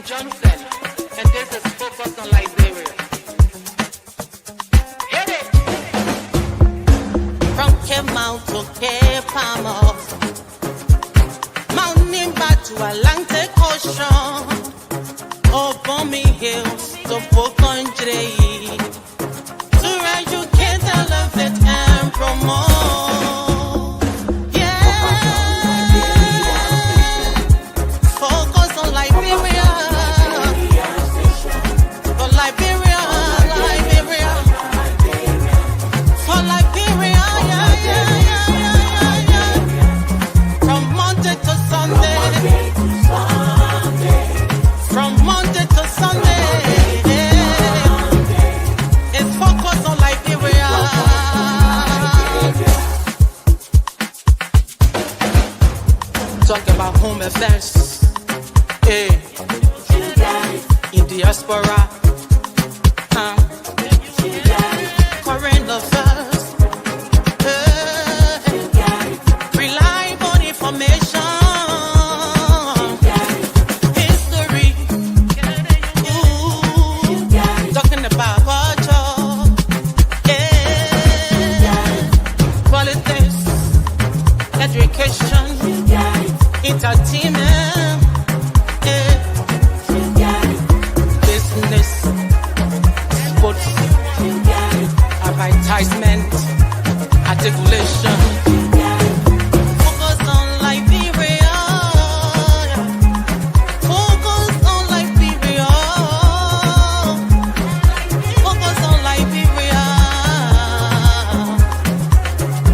Johnson, and this is focused on Liberia. Hit it! From Cape Mount to Cape Palmas, Mount Nimba to Atlantic Ocean, Obomi Hills to Pocondre, to educate, elevate, and promote. Talk about home affairs, in diaspora, current affairs, reliable information, history, talking about culture, politics, education, entertainment, business, sports, advertisement, articulation. Focus on Liberia. Focus on Liberia. Focus on Liberia.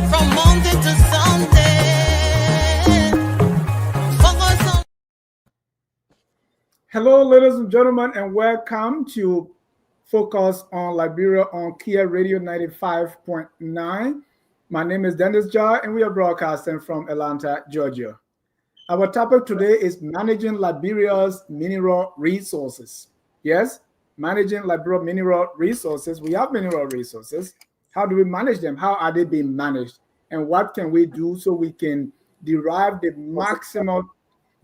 From Monday to Sunday. Hello, ladies and gentlemen, and welcome to Focus on Liberia on Kear Radio 95.9. My name is Dennis Jar, and we are broadcasting from Atlanta, Georgia. Our topic today is managing Liberia's mineral resources. Yes, managing Liberia's mineral resources. We have mineral resources. How do we manage them? How are they being managed? And what can we do so we can derive the maximum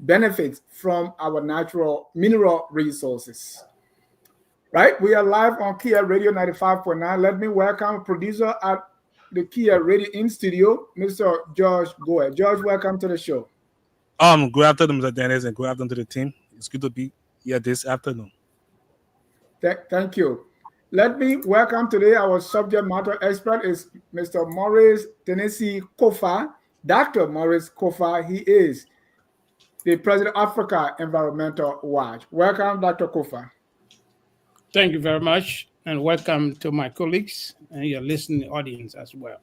benefits from our natural mineral resources? Right? We are live on Kear Radio 95.9. Let me welcome producer at the Kear Radio in studio, Mr. George Goe. George, welcome to the show. Good afternoon, Mr. Dennis, and good afternoon to the team. It's good to be here this afternoon. Thank you. Let me welcome today our subject matter expert is Mr. Maurice Tennessee Kofa. Dr. Maurice Kofa. He is the President of Africa Environmental Watch. Welcome, Dr. Kofa. Thank you very much, and welcome to my colleagues and your listening audience as well.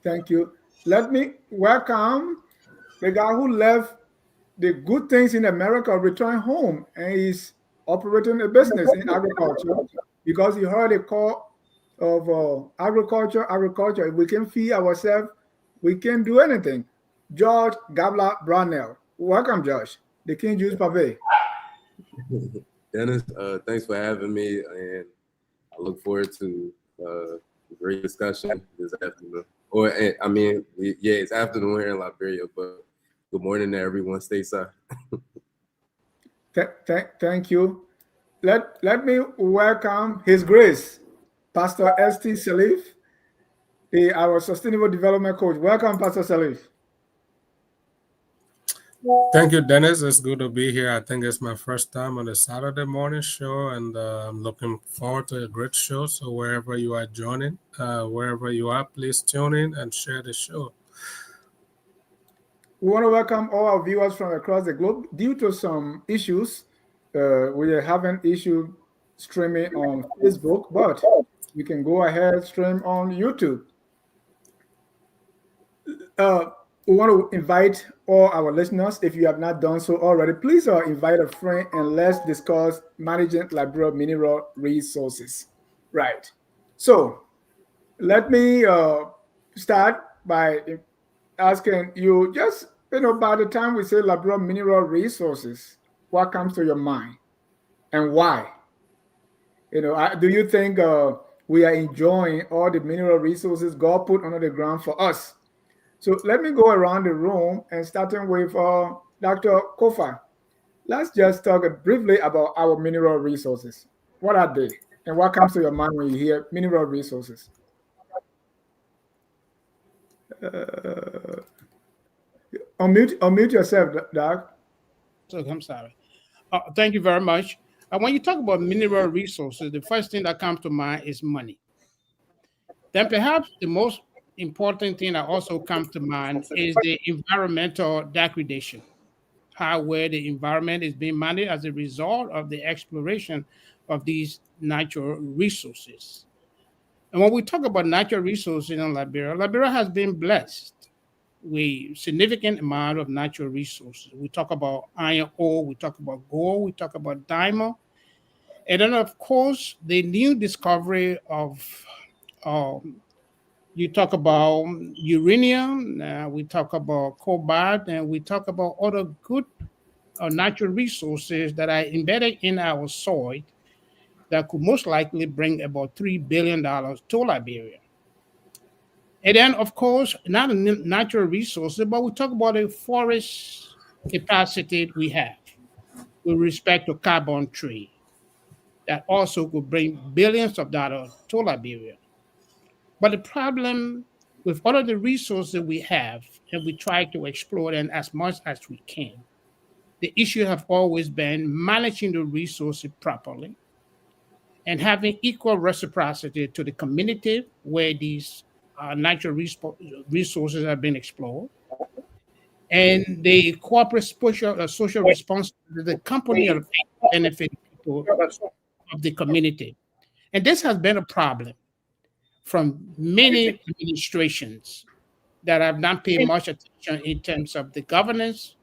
Thank you. Let me welcome the guy who left the good things in America, returned home, and he's operating a business in agriculture because he heard a call of agriculture. If we can feed ourselves, we can do anything. George Gabla Brownell. Welcome, Josh. The King Juice Pave. Dennis, thanks for having me, and I look forward to a great discussion this afternoon. It's afternoon here in Liberia, but good morning to everyone. Stay safe. Thank you. Let me welcome His Grace, Pastor St. Salif, our Sustainable Development Coach. Welcome, Pastor Salif. Thank you, Dennis. It's good to be here. I think it's my first time on the Saturday morning show, and I'm looking forward to a great show. So wherever you are joining, wherever you are, please tune in and share the show. We want to welcome all our viewers from across the globe. Due to some issues, we are having issue streaming on Facebook, but you can go ahead stream on YouTube. We want to invite all our listeners, if you have not done so already, please invite a friend and let's discuss managing Liberia mineral resources. Right. So let me start by asking you, just, by the time we say Liberia mineral resources, what comes to your mind and why? Do you think we are enjoying all the mineral resources God put under the ground for us? So let me go around the room and starting with Dr. Kofa. let's just talk briefly about our mineral resources. What are they? And what comes to your mind when you hear mineral resources? Unmute yourself, Doc. So I'm sorry. Thank you very much. When you talk about mineral resources, the first thing that comes to mind is money. Then perhaps the most important thing that also comes to mind is the environmental degradation, how where the environment is being managed as a result of the exploration of these natural resources. And when we talk about natural resources in Liberia, Liberia has been blessed with significant amount of natural resources. We talk about iron ore, we talk about gold, we talk about diamond, and then of course the new discovery of you talk about uranium, we talk about cobalt, and we talk about other good natural resources that are embedded in our soil that could most likely bring about $3 billion to Liberia. And then, of course, not a natural resources, but we talk about the forest capacity we have with respect to carbon trade that also could bring billions of dollars to Liberia. But the problem with all of the resources we have, and we try to explore them as much as we can, the issue have always been managing the resources properly and having equal reciprocity to the community where these natural resources have been explored, and the corporate social responsibility, the company of benefit people of the community. And this has been a problem from many administrations that have not paid much attention in terms of the governance,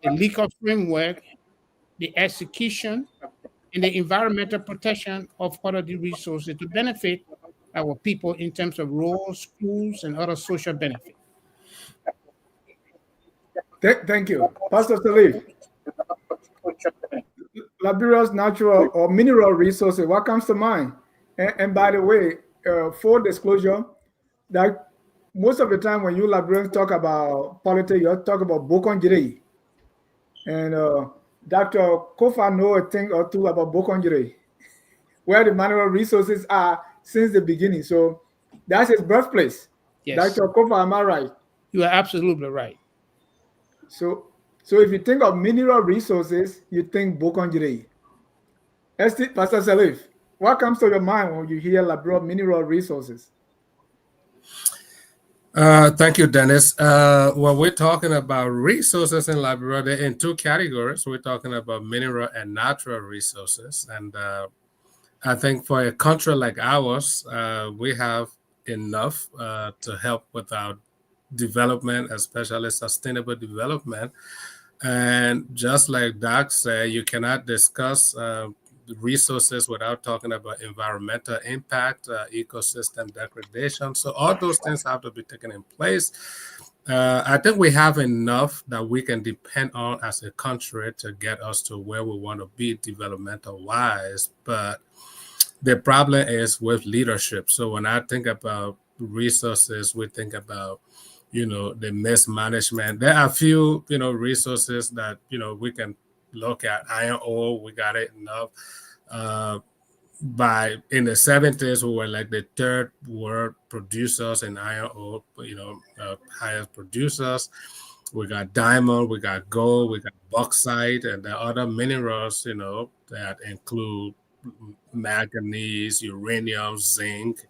the legal framework, the execution, and the environmental protection of other the resources to benefit our people in terms of roads, schools, and other social benefits. Thank you. Pastor Salif, Liberia's natural or mineral resources, what comes to mind? And by the way, full disclosure, that most of the time when you Liberians talk about politics, you talk about Bokonjiri. And Dr. Kofa know a thing or two about Bokonjiri, where the mineral resources are since the beginning. So that's his birthplace. Yes. Dr. Kofa, am I right? You are absolutely right. So if you think of mineral resources, you think Bokonjiri. Pastor Salif, what comes to your mind when you hear Liberia mineral resources? Thank you, Dennis. When we're talking about resources in Liberia, they're in two categories. We're talking about mineral and natural resources. And I think for a country like ours, we have enough to help with our development, especially sustainable development. And just like Doc said, you cannot discuss resources without talking about environmental impact, ecosystem degradation. So all those things have to be taken in place. I think we have enough that we can depend on as a country to get us to where we want to be developmental wise. But the problem is with leadership. So when I think about resources, we think about the mismanagement. There are a few, resources that, we can look at. Iron ore, we got it enough. In the 70s, we were like the third world producers in iron ore, highest producers. We got diamond, we got gold, we got bauxite, and the other minerals, that include manganese, uranium, zinc.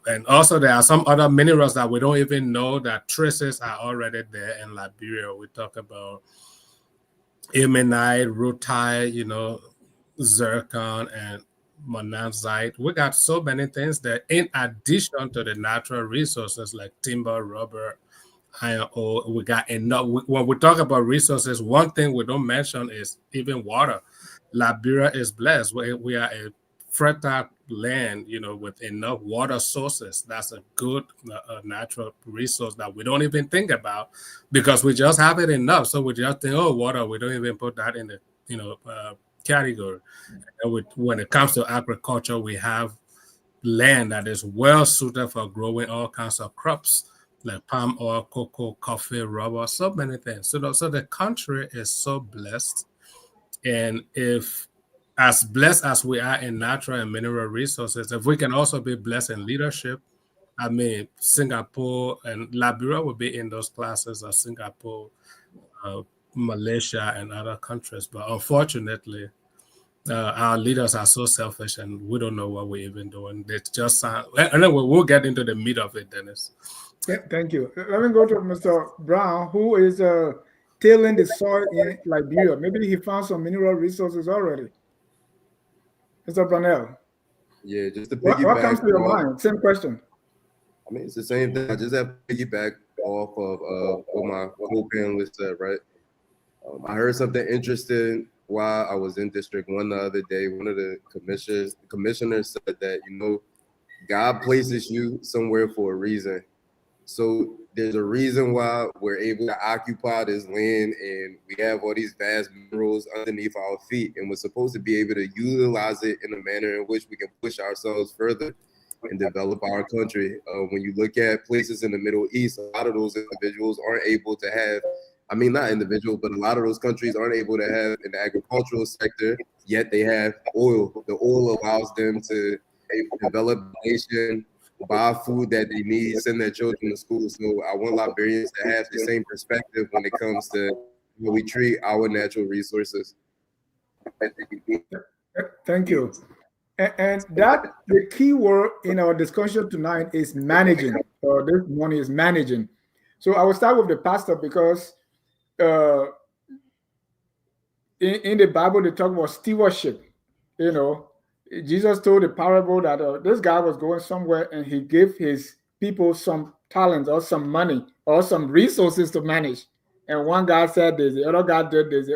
And also there are some other minerals that we don't even know that traces are already there in Liberia. We talk about ilmenite, rutile, zircon, and monazite. We got so many things there in addition to the natural resources like timber, rubber, iron ore. We got enough. When we talk about resources, one thing we don't mention is even water. Liberia is blessed. We are a fertile land, with enough water sources. That's a good natural resource that we don't even think about because we just have it enough. So we just think, oh, water, we don't even put that in the, category. And when it comes to agriculture, we have land that is well suited for growing all kinds of crops like palm oil, cocoa, coffee, rubber, so many things. So the country is so blessed And if, as blessed as we are in natural and mineral resources, if we can also be blessed in leadership, I mean, Singapore and Liberia will be in those classes of Singapore, Malaysia, and other countries. But unfortunately, our leaders are so selfish and we don't know what we're even doing. They just sound, and then we'll get into the meat of it, Dennis. Yeah, thank you. Let me go to Mr. Brown, who is tilling the soil in Liberia. Maybe he found some mineral resources already. Mr. Brownell, Yeah, just to what comes to your mind? Same question. I mean, it's the same thing. I just have to piggyback off of what my co-panelist said, right? I heard something interesting while I was in District 1 the other day. One of the commissioners said that, you know, God places you somewhere for a reason. So there's a reason why we're able to occupy this land and we have all these vast minerals underneath our feet, and we're supposed to be able to utilize it in a manner in which we can push ourselves further and develop our country. When you look at places in the Middle East, a lot of those individuals aren't able to have, I mean, not individual, but a lot of those countries aren't able to have an agricultural sector, yet they have oil. The oil allows them to develop the nation, buy food that they need, send their children to school. So I want Liberians to have the same perspective when it comes to how we treat our natural resources. Thank you. And that the key word in our discussion tonight is managing. This morning is managing. So I will start with the pastor because in the Bible they talk about stewardship. You know, Jesus told the parable that this guy was going somewhere and he gave his people some talents or some money or some resources to manage. And one guy said this, the other guy did this.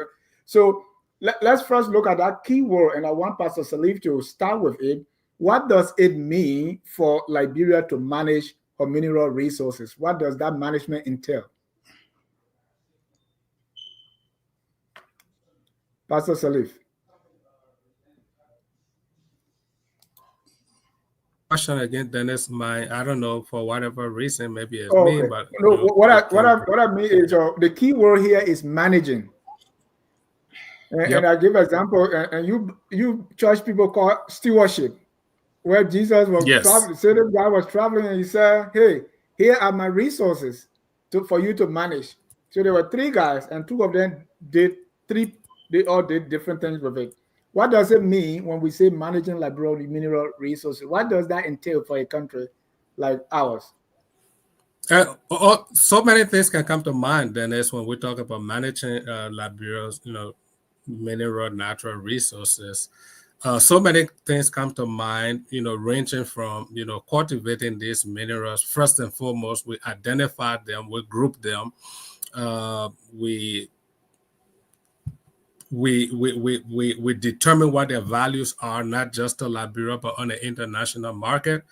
So let's first look at that key word, and I want Pastor Salif to start with it. What does it mean for Liberia to manage her mineral resources? What does that management entail? Pastor Salif. Question again, Dennis. I don't know, for whatever reason, maybe it's okay. me, but no, what I mean is the key word here is managing. And I give an example, and you church people call stewardship, where Jesus was traveling. So this guy was traveling, and he said, "Hey, here are my resources for you to manage." So there were three guys, and two of them did three. They all did different things with it. What does it mean when we say managing Liberia mineral resources? What does that entail for a country like ours? So many things can come to mind, Dennis, when we talk about managing Liberia's, mineral natural resources. So many things come to mind, ranging from, cultivating these minerals. First and foremost, we identify them, we group them, we determine what their values are, not just to Liberia, but on the international market.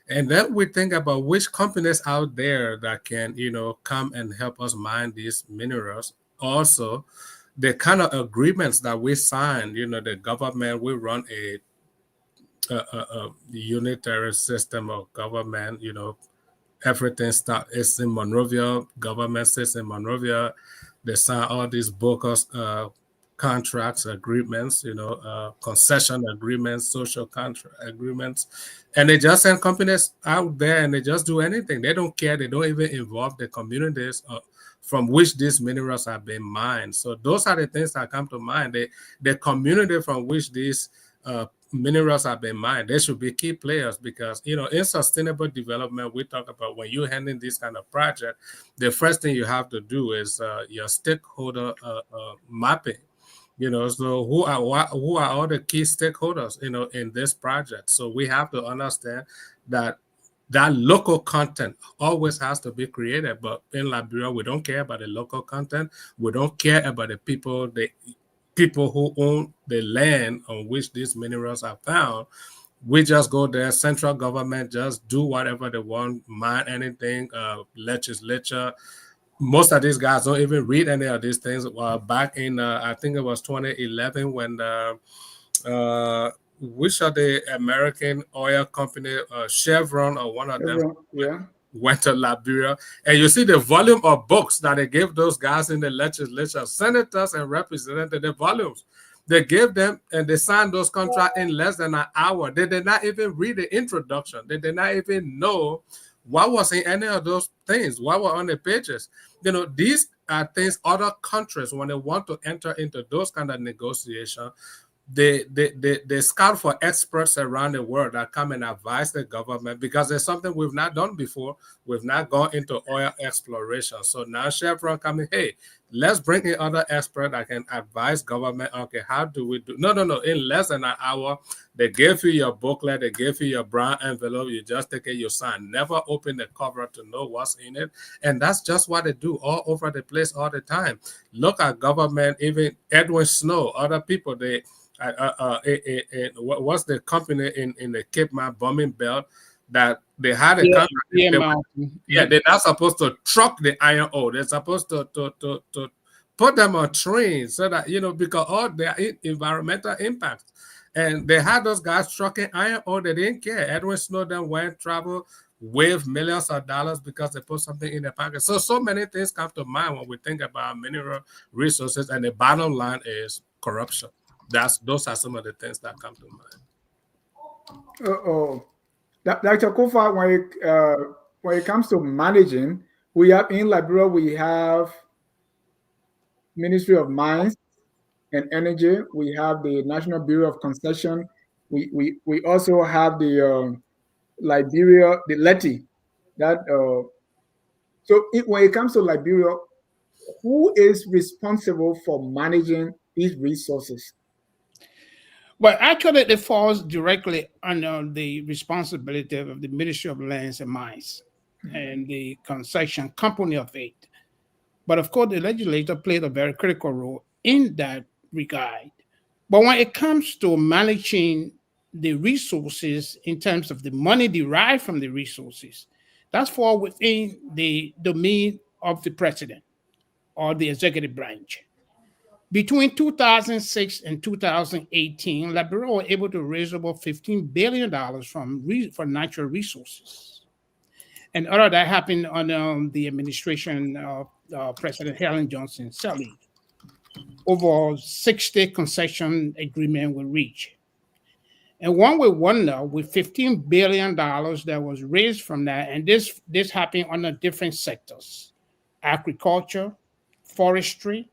And then we think about which companies out there that can, come and help us mine these minerals. Also, the kind of agreements that we sign, the government, we run a unitary system of government, everything is in Monrovia, government sits in Monrovia. They sign all these bogus contracts, agreements, concession agreements, social contract agreements, and they just send companies out there and they just do anything. They don't care. They don't even involve the communities from which these minerals have been mined. So those are the things that come to mind. The community from which these minerals have been mined, they should be key players, because in sustainable development, we talk about when you're handling this kind of project, the first thing you have to do is your stakeholder mapping. So who are all the key stakeholders, in this project? So we have to understand that local content always has to be created. But in Liberia, we don't care about the local content. We don't care about the people who own the land on which these minerals are found. We just go there, central government just do whatever they want, mine anything, legislature. Most of these guys don't even read any of these things. Back in, I think it was 2011, when which of the American oil company, Chevron or one of them, went to Liberia. And you see the volume of books that they gave those guys in the legislature, senators and representatives, the volumes. They gave them and they signed those contracts in less than an hour. They did not even read the introduction. They did not even know what was in any of those things, what were on the pages. These are things other countries, when they want to enter into those kind of negotiations, they scout for experts around the world that come and advise the government, because there's something we've not done before. We've not gone into oil exploration. So now Chevron coming, hey, let's bring in other experts that can advise government. Okay, how do we do? No. In less than an hour, they gave you your booklet, they gave you your brown envelope. You just take it, you sign. Never open the cover to know what's in it. And that's just what they do all over the place all the time. Look at government, even Edwin Snow, other people, they what's the company in the Cape Mount bombing belt that they had a contract? They're not supposed to truck the iron ore. They're supposed to put them on trains so that, because all their environmental impacts. And they had those guys trucking iron ore. They didn't care. Edwin Snowden went travel, waved millions of dollars because they put something in the package. So many things come to mind when we think about mineral resources, and the bottom line is corruption. Those are some of the things that come to mind. Dr. Kofa, when it comes to managing, we have in Liberia, we have Ministry of Mines and Energy. We have the National Bureau of Concession. We also have the Liberia, the LETI. When it comes to Liberia, who is responsible for managing these resources? Well, actually, it falls directly under the responsibility of the Ministry of Lands and Mines and the concession company of it. But of course, the legislature played a very critical role in that regard. But when it comes to managing the resources in terms of the money derived from the resources, that's fall within the domain of the president or the executive branch. Between 2006 and 2018, Liberia was able to raise about $15 billion for natural resources. And all of that happened under the administration of President Helen Johnson Sirleaf. Over 60 concession agreements were reached. And one would wonder, with $15 billion that was raised from that, and this happened under different sectors: agriculture, forestry,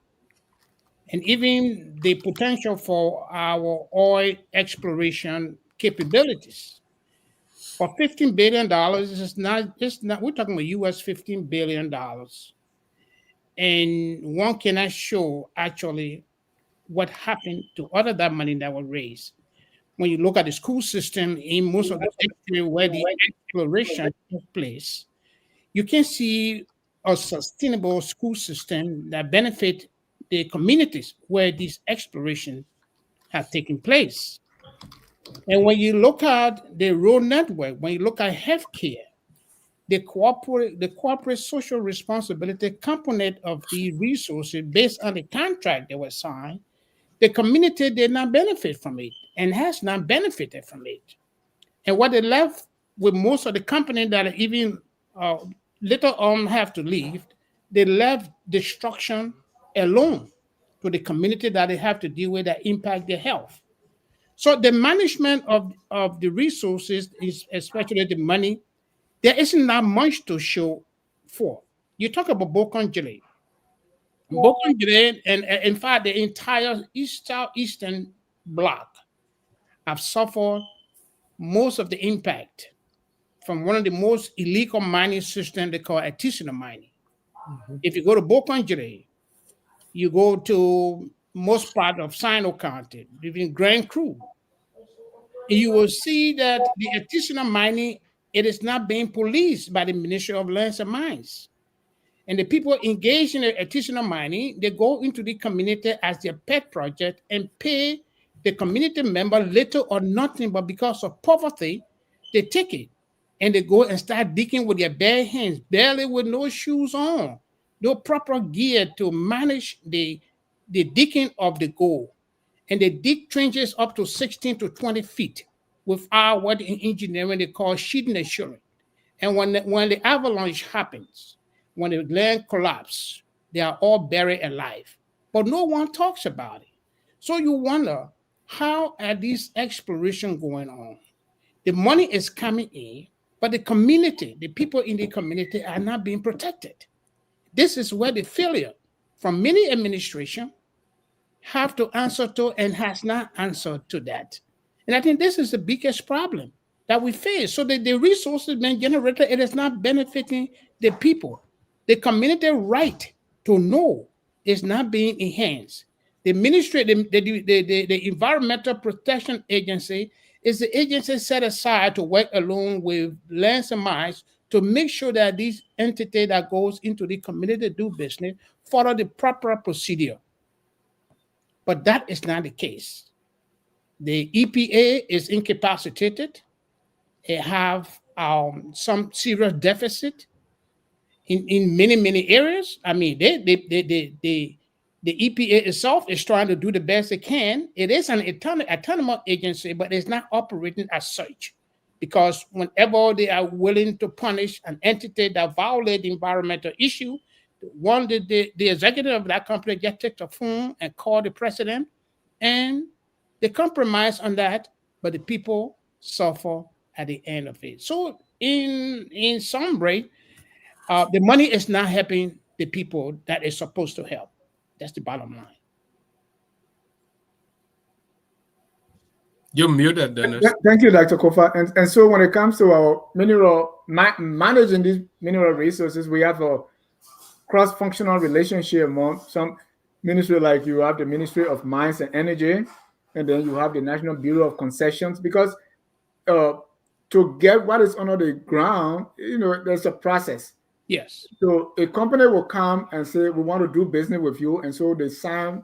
and even the potential for our oil exploration capabilities. For $15 billion, we're talking about US $15 billion. And one cannot show actually what happened to other that money that was raised. When you look at the school system in most of the country where the exploration took place, you can see a sustainable school system that benefit the communities where this exploration have taken place. And when you look at the road network, when you look at healthcare, the corporate social responsibility component of the resources based on the contract that was signed, the community did not benefit from it and has not benefited from it. And what they left with most of the companies that even later on have to leave, they left destruction alone to the community that they have to deal with that impact their health. So the management of the resources, is especially the money, there isn't that much to show for. You talk about Bokongile. Bokongile, and in fact, the entire eastern bloc have suffered most of the impact from one of the most illegal mining systems they call artisanal mining. If you go to Bokongile, you go to most part of Sino County, even Grand Cru, you will see that the artisanal mining, it is not being policed by the Ministry of Lands and Mines. And the people engaged in the artisanal mining, they go into the community as their pet project and pay the community member little or nothing, but because of poverty, they take it and they go and start digging with their bare hands, barely with no shoes on, no proper gear to manage the digging of the gold. And they dig trenches up to 16 to 20 feet without what in engineering they call sheathing assurance. And when the avalanche happens, when the land collapses, they are all buried alive. But no one talks about it. So you wonder, how are these exploration going on? The money is coming in, but the community, the people in the community are not being protected. This is where the failure from many administration have to answer to and has not answered to that. And I think this is the biggest problem that we face. So that the resources being generated, it is not benefiting the people. The community right to know is not being enhanced. The ministry, the Environmental Protection Agency is the agency set aside to work along with lands and mines to make sure that these entity that goes into the community do business follow the proper procedure. But that is not the case. The EPA is incapacitated. They have some serious deficit in many areas. I mean, the EPA itself is trying to do the best it can. It is an autonomous agency, but it's not operating as such, because whenever they are willing to punish an entity that violates the environmental issue, the executive of that company just take the phone and call the president, and they compromise on that, but the people suffer at the end of it. So in summary, the money is not helping the people that is supposed to help. That's the bottom line. You're muted, Dennis. Thank you, Dr. Kofa. And so when it comes to our managing these mineral resources, we have a cross-functional relationship among some ministry, like you have the Ministry of Mines and Energy, and then you have the National Bureau of Concessions, because to get what is under the ground, there's a process. Yes. So a company will come and say, we want to do business with you. And so they sign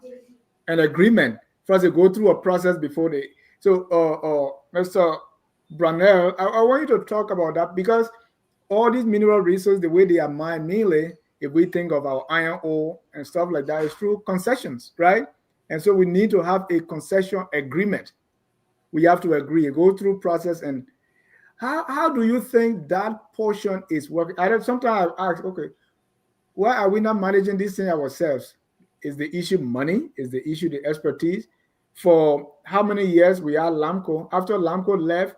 an agreement. First, they go through a process before they. So, Mr. Brunel, I want you to talk about that, because all these mineral resources, the way they are mined, mainly, if we think of our iron ore and stuff like that, is through concessions, right? And so we need to have a concession agreement. We have to agree, go through process. And how do you think that portion is working? Sometimes I ask, okay, why are we not managing this thing ourselves? Is the issue money? Is the issue the expertise? For how many years we are LAMCO? After LAMCO left,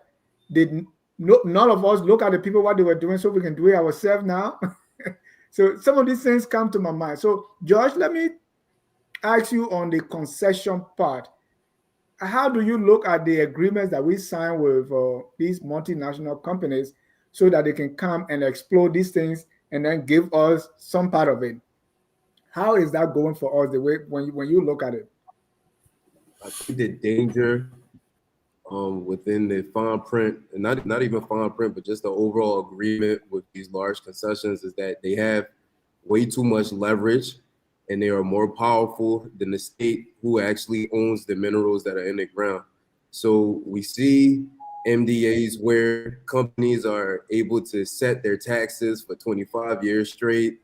none of us look at the people, what they were doing, so we can do it ourselves now? So some of these things come to my mind. So Josh, let me ask you on the concession part. How do you look at the agreements that we sign with these multinational companies so that they can come and explore these things and then give us some part of it? How is that going for us, the way when you look at it? I think the danger within the fine print, and not even fine print, but just the overall agreement with these large concessions, is that they have way too much leverage, and they are more powerful than the state who actually owns the minerals that are in the ground. So we see MDAs where companies are able to set their taxes for 25 years straight.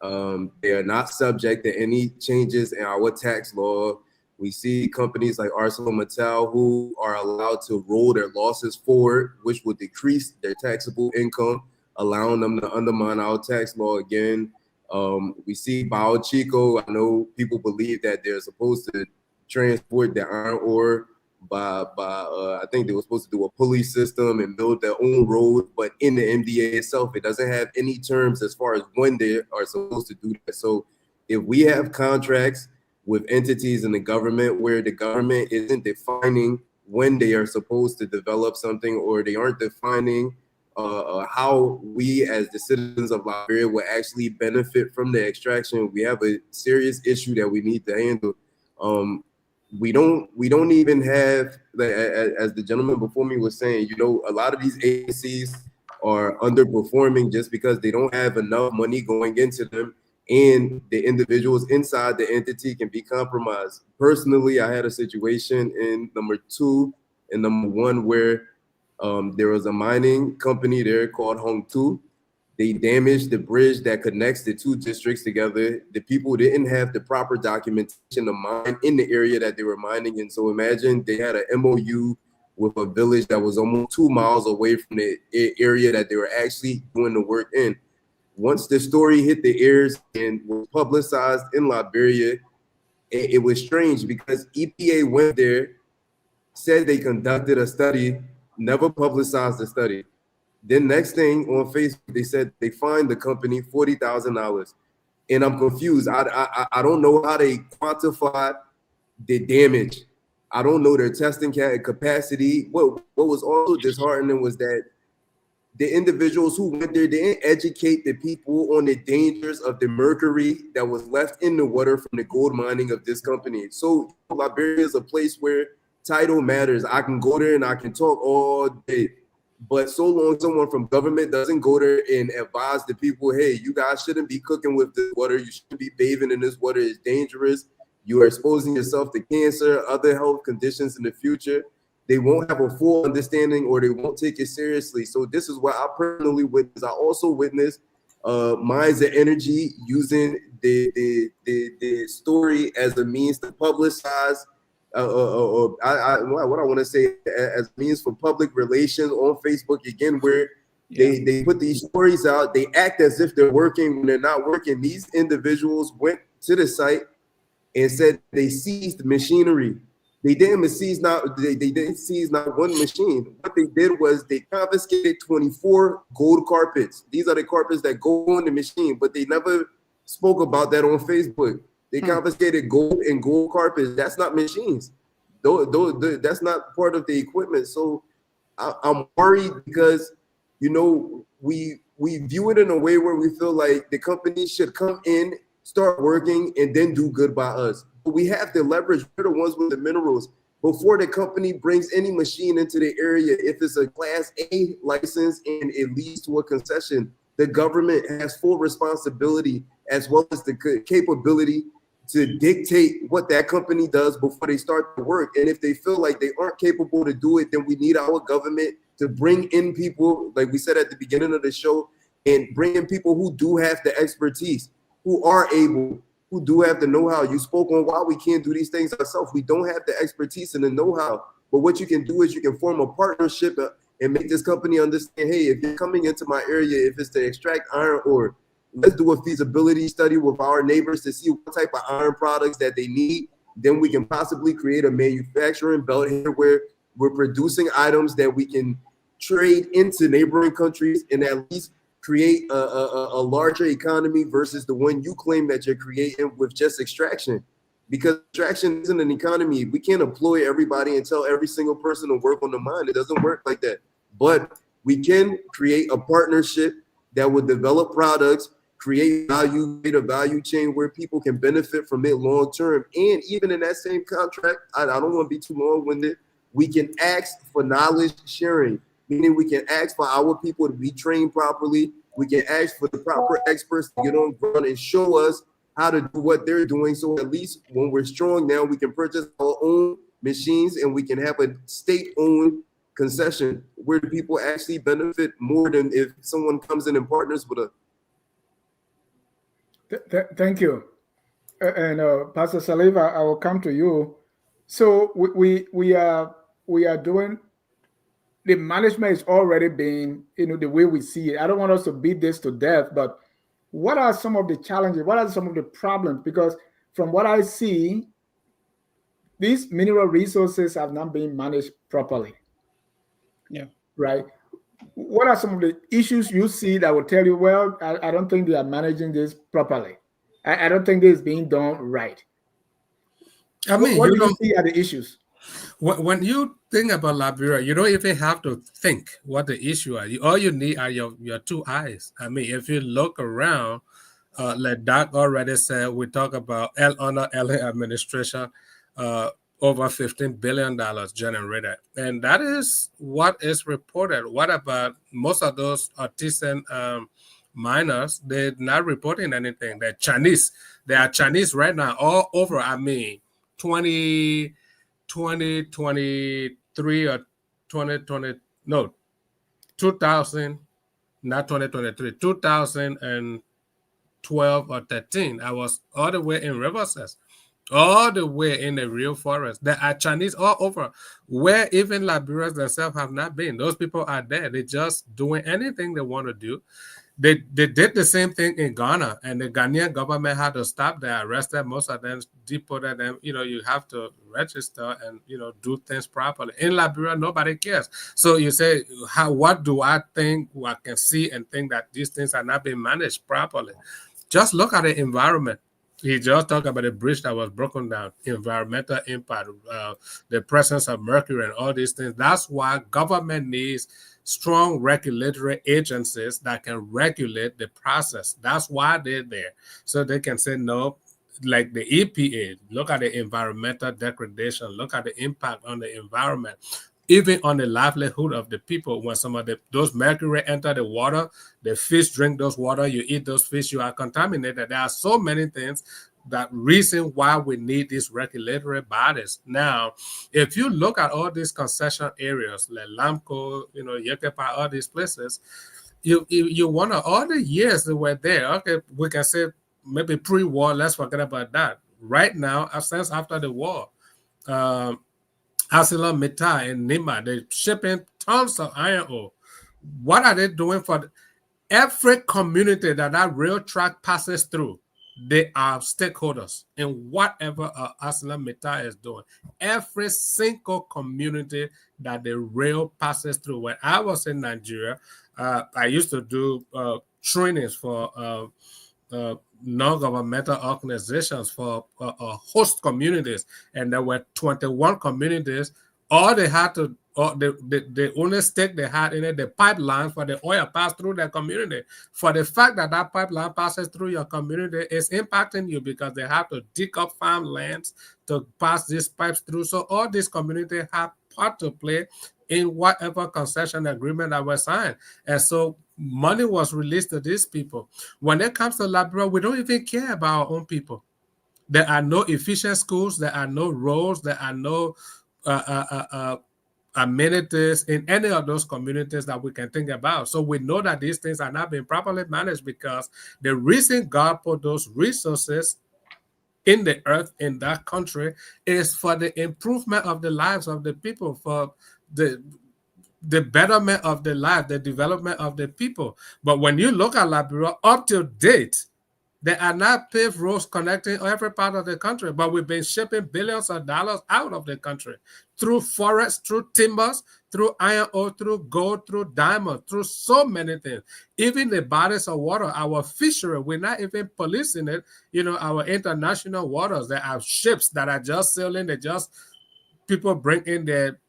They are not subject to any changes in our tax law. We see companies like ArcelorMittal who are allowed to roll their losses forward, which would decrease their taxable income, allowing them to undermine our tax law again. We see Biochico. I know people believe that they're supposed to transport the iron ore by I think they were supposed to do a pulley system and build their own road, but in the MDA itself, it doesn't have any terms as far as when they are supposed to do that. So if we have contracts with entities in the government where the government isn't defining when they are supposed to develop something, or they aren't defining how we as the citizens of Liberia will actually benefit from the extraction, we have a serious issue that we need to handle. We don't even have, as the gentleman before me was saying, a lot of these agencies are underperforming just because they don't have enough money going into them, and the individuals inside the entity can be compromised. Personally, I had a situation in number 2 and number 1 where there was a mining company there called Hong Tu. They damaged the bridge that connects the 2 districts together. The people didn't have the proper documentation to mine in the area that they were mining in. So imagine they had an MOU with a village that was almost 2 miles away from the area that they were actually doing the work in. Once the story hit the ears and was publicized in Liberia, it was strange because EPA went there, said they conducted a study, never publicized the study. Then next thing on Facebook, they said they fined the company $40,000, and I'm confused. I don't know how they quantify the damage. I don't know their testing capacity. What was also disheartening was that the individuals who went there didn't educate the people on the dangers of the mercury that was left in the water from the gold mining of this company. So Liberia is a place where title matters. I can go there and I can talk all day. But so long someone from government doesn't go there and advise the people, hey, you guys shouldn't be cooking with this water. You shouldn't be bathing in this water. It's dangerous. You are exposing yourself to cancer, other health conditions in the future. They won't have a full understanding or they won't take it seriously. So this is what I personally witnessed. I also witnessed Minds of Energy using the story as a means to publicize what I want to say as means for public relations on Facebook again, where they put these stories out. They act as if they're working when they're not working. These individuals went to the site and said they seized machinery. They didn't seize not one machine. What they did was they confiscated 24 gold carpets. These are the carpets that go on the machine, but they never spoke about that on Facebook. They confiscated gold and gold carpets. That's not machines. That's not part of the equipment. So I'm worried because, you know, we view it in a way where we feel like the company should come in, start working, and then do good by us. But we have to leverage. We're the ones with the minerals. Before the company brings any machine into the area, if it's a Class A license and it leads to a concession, the government has full responsibility as well as the capability to dictate what that company does before they start to work. And if they feel like they aren't capable to do it, then we need our government to bring in people, like we said at the beginning of the show, and bring in people who do have the expertise, who are able, who do have the know-how. You spoke on why we can't do these things ourselves. We don't have the expertise and the know-how. But what you can do is you can form a partnership and make this company understand, hey, if you're coming into my area, if it's to extract iron ore, let's do a feasibility study with our neighbors to see what type of iron products that they need. Then we can possibly create a manufacturing belt here where we're producing items that we can trade into neighboring countries and at least create a larger economy versus the one you claim that you're creating with just extraction. Because extraction isn't an economy. We can't employ everybody and tell every single person to work on the mine. It doesn't work like that. But we can create a partnership that will develop products, create value, create a value chain where people can benefit from it long term. And even in that same contract, I don't want to be too long-winded, we can ask for knowledge sharing, meaning we can ask for our people to be trained properly. We can ask for the proper experts to get on ground and show us how to do what they're doing. So at least when we're strong now, we can purchase our own machines and we can have a state-owned concession where the people actually benefit more than if someone comes in and partners with us. Thank you. And Pastor Saliva, I will come to you. So we are doing, the management is already being, the way we see it. I don't want us to beat this to death, but what are some of the challenges? What are some of the problems? Because from what I see, these mineral resources have not been managed properly. Yeah. Right. What are some of the issues you see that will tell you, well, I don't think they are managing this properly. I don't think this is being done right. I mean, what do you see are the issues? When you think about Liberia, you don't even have to think what the issue are. All you need are your two eyes. I mean, if you look around, like Doc already said, we talk about under LA administration, over $15 billion generated. And that is what is reported. What about most of those artisan miners? They're not reporting anything. They're Chinese. They are Chinese right now all over. I mean, 2023 or 2020, no, 2000, not 2023, 2012 or 13. I was all the way in Riverside, all the way in the real forest. There are Chinese all over, where even Liberians themselves have not been. Those people are there. They're just doing anything they want to do. They did the same thing in Ghana, and the Ghanaian government had to stop. They arrested most of them, deported them. You have to register and do things properly. In Liberia, nobody cares. So you say, what do I think? I can see and think that these things are not being managed properly. Just look at the environment. He just talked about the bridge that was broken down, environmental impact, the presence of mercury and all these things. That's why government needs strong regulatory agencies that can regulate the process. That's why they're there. So they can say no, like the EPA, look at the environmental degradation, look at the impact on the environment, even on the livelihood of the people. When some of those mercury enter the water, the fish drink those water, you eat those fish, you are contaminated. There are so many things that reason why we need these regulatory bodies. Now, if you look at all these concession areas, like Lamco, Yekepa, all these places, you wonder all the years that were there. Okay, we can say maybe pre-war, let's forget about that. Right now, since after the war, ArcelorMittal and Nima, they're shipping tons of iron ore. What are they doing for every community that rail track passes through? They are stakeholders in whatever ArcelorMittal is doing. Every single community that the rail passes through. When I was in Nigeria, I used to do trainings for non-governmental organizations for host communities, and there were 21 communities. All they had to, the only stake they had in it, the pipeline for the oil passed through their community. For the fact that that pipeline passes through your community is impacting you because they have to dig up farmlands to pass these pipes through. So all these communities have part to play in whatever concession agreement that was signed. And so money was released to these people. When it comes to Liberia, we don't even care about our own people. There are no efficient schools. There are no roads. There are no amenities in any of those communities that we can think about. So we know that these things are not being properly managed because the reason God put those resources in the earth in that country is for the improvement of the lives of the people, for the betterment of the life, the development of the people. But when you look at Liberia, up to date, there are not paved roads connecting every part of the country, but we've been shipping billions of dollars out of the country through forests, through timbers, through iron ore, through gold, through diamond, through so many things. Even the bodies of water, our fishery, we're not even policing it. Our international waters, there are ships that are just sailing, people bring in their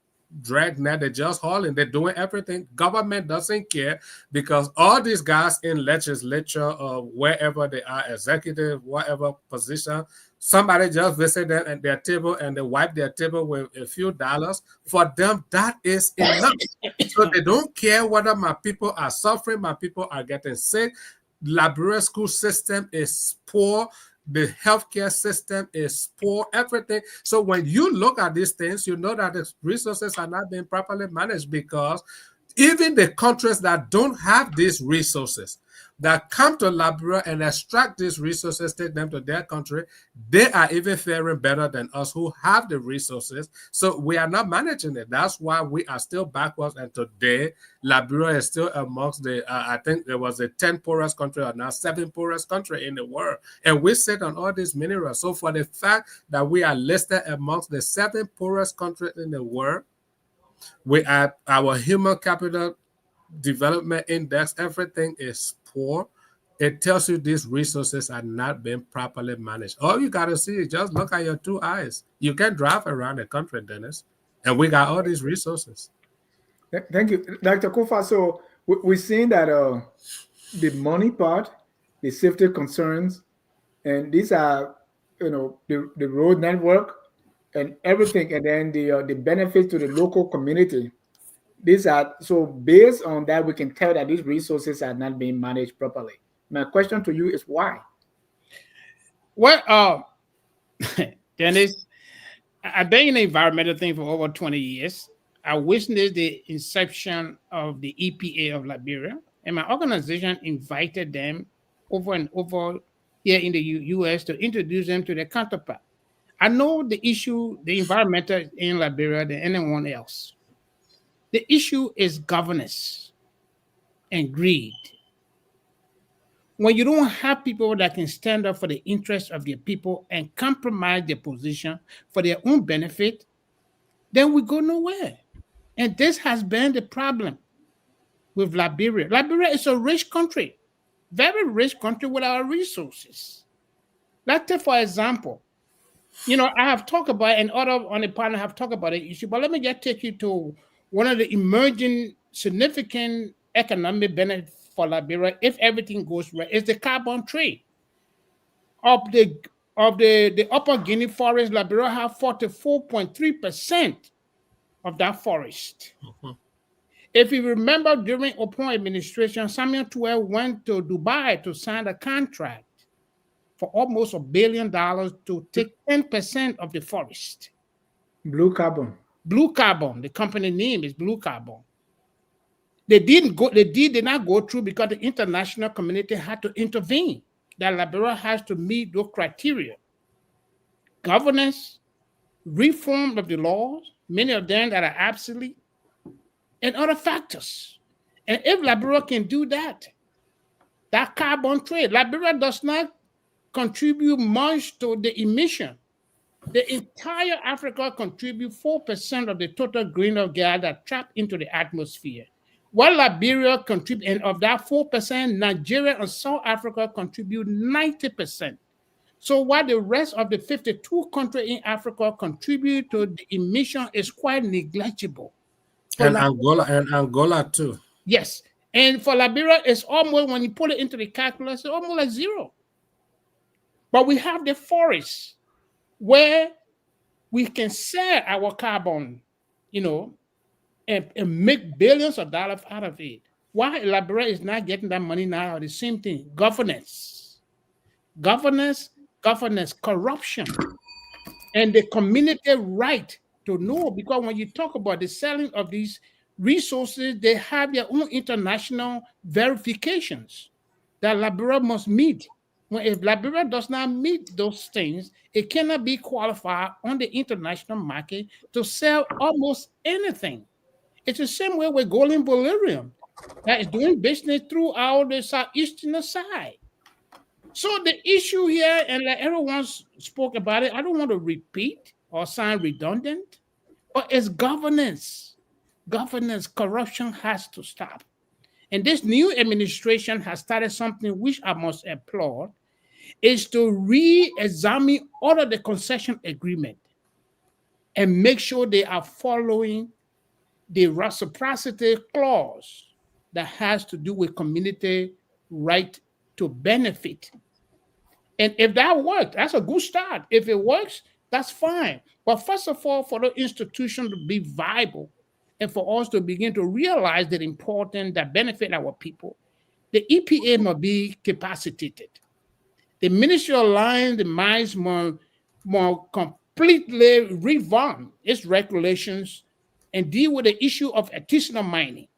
drag net, they're just hauling, they're doing everything. Government doesn't care because all these guys in legislature or wherever they are, executive, whatever position, somebody just visit them at their table and they wipe their table with a few dollars. For them, that is enough. So they don't care whether my people are suffering, my people are getting sick. Liberia school system is poor. The healthcare system is poor, everything. So when you look at these things, you know that the resources are not being properly managed because even the countries that don't have these resources, that come to Liberia and extract these resources, take them to their country, they are even faring better than us who have the resources. So we are not managing it. That's why we are still backwards. And today, Liberia is still amongst the, I think there was a 10 poorest country or now 7 poorest country in the world. And we sit on all these minerals. So for the fact that we are listed amongst the 7 poorest countries in the world, we are, our human capital development index, everything is poor. It tells you these resources are not being properly managed. All you got to see is just look at your 2 eyes. You can drive around the country, Dennis, and we got all these resources. Thank you, Dr. Kofa. So we're seeing that the money part, the safety concerns, and these are, the road network and everything, and then the benefits to the local community. These are, so based on that, we can tell that these resources are not being managed properly. My question to you is why? Well, Dennis, I've been in the environmental thing for over 20 years. I witnessed the inception of the EPA of Liberia, and my organization invited them over and over here in the U.S. to introduce them to their counterpart. I know the issue, the environmental in Liberia than anyone else. The issue is governance and greed. when you don't have people that can stand up for the interests of their people and compromise their position for their own benefit, then we go nowhere. And this has been the problem with Liberia. Liberia is a rich country, very rich country with our resources. Let's take, for example, I have talked about, and other on the panel have talked about the issue, but let me just take you to one of the emerging significant economic benefits for Liberia if everything goes right is the carbon trade. Of the Upper Guinea forest, Liberia have 44.3% of that forest. If you remember, during Opon administration, Samuel Tuel went to Dubai to sign a contract for almost $1 billion to take 10% of the forest. Blue carbon. Blue Carbon, the company name is Blue Carbon. They did not go through because the international community had to intervene. That Liberia has to meet those criteria. Governance, reform of the laws, many of them that are obsolete, and other factors. And if Liberia can do that carbon trade, Liberia does not contribute much to the emission. The entire Africa contributes 4% of the total greenhouse gas that trapped into the atmosphere. While Liberia contributes, and of that 4%, Nigeria and South Africa contribute 90%. So while the rest of the 52 countries in Africa contribute to the emission is quite negligible. And Angola too. Yes. And for Liberia, it's almost, when you put it into the calculus, it's almost like zero. But we have the forests where we can sell our carbon, and make billions of dollars out of it. Why Liberia is not getting that money now? The same thing. Governance, corruption, and the community right to know. Because when you talk about the selling of these resources, they have their own international verifications that Liberia must meet. If Liberia does not meet those things, it cannot be qualified on the international market to sell almost anything. It's the same way with gold and beryllium that is doing business throughout the southeastern side. So the issue here, and like everyone spoke about it, I don't want to repeat or sound redundant, but it's governance. Governance, corruption has to stop. And this new administration has started something which I must applaud, is to re-examine all of the concession agreement and make sure they are following the reciprocity clause that has to do with community right to benefit. And if that works, that's a good start. If it works, that's fine. But first of all, for the institution to be viable and for us to begin to realize the importance that benefit our people, the EPA must be capacitated. The Ministry of Lands, the mines more completely revamp its regulations and deal with the issue of artisanal mining.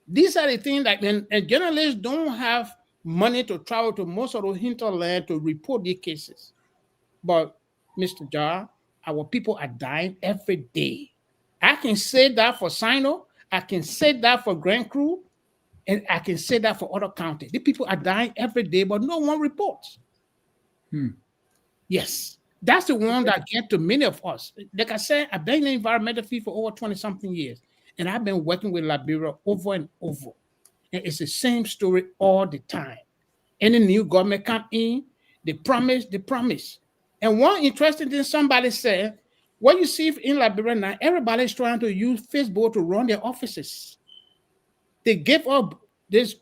These are the things that, and journalists don't have money to travel to most of the hinterland to report these cases. But Mr. Jar, our people are dying every day. I can say that for Sino, I can say that for Grand Cru, and I can say that for other counties. The people are dying every day, but no one reports. Yes, that's the one that gets to many of us. Like I said, I've been in the environmental field for over 20-something years, and I've been working with Liberia over and over. And it's the same story all the time. Any new government come in, they promise. And one interesting thing somebody said, what you see in Liberia now, everybody's trying to use Facebook to run their offices. They give up this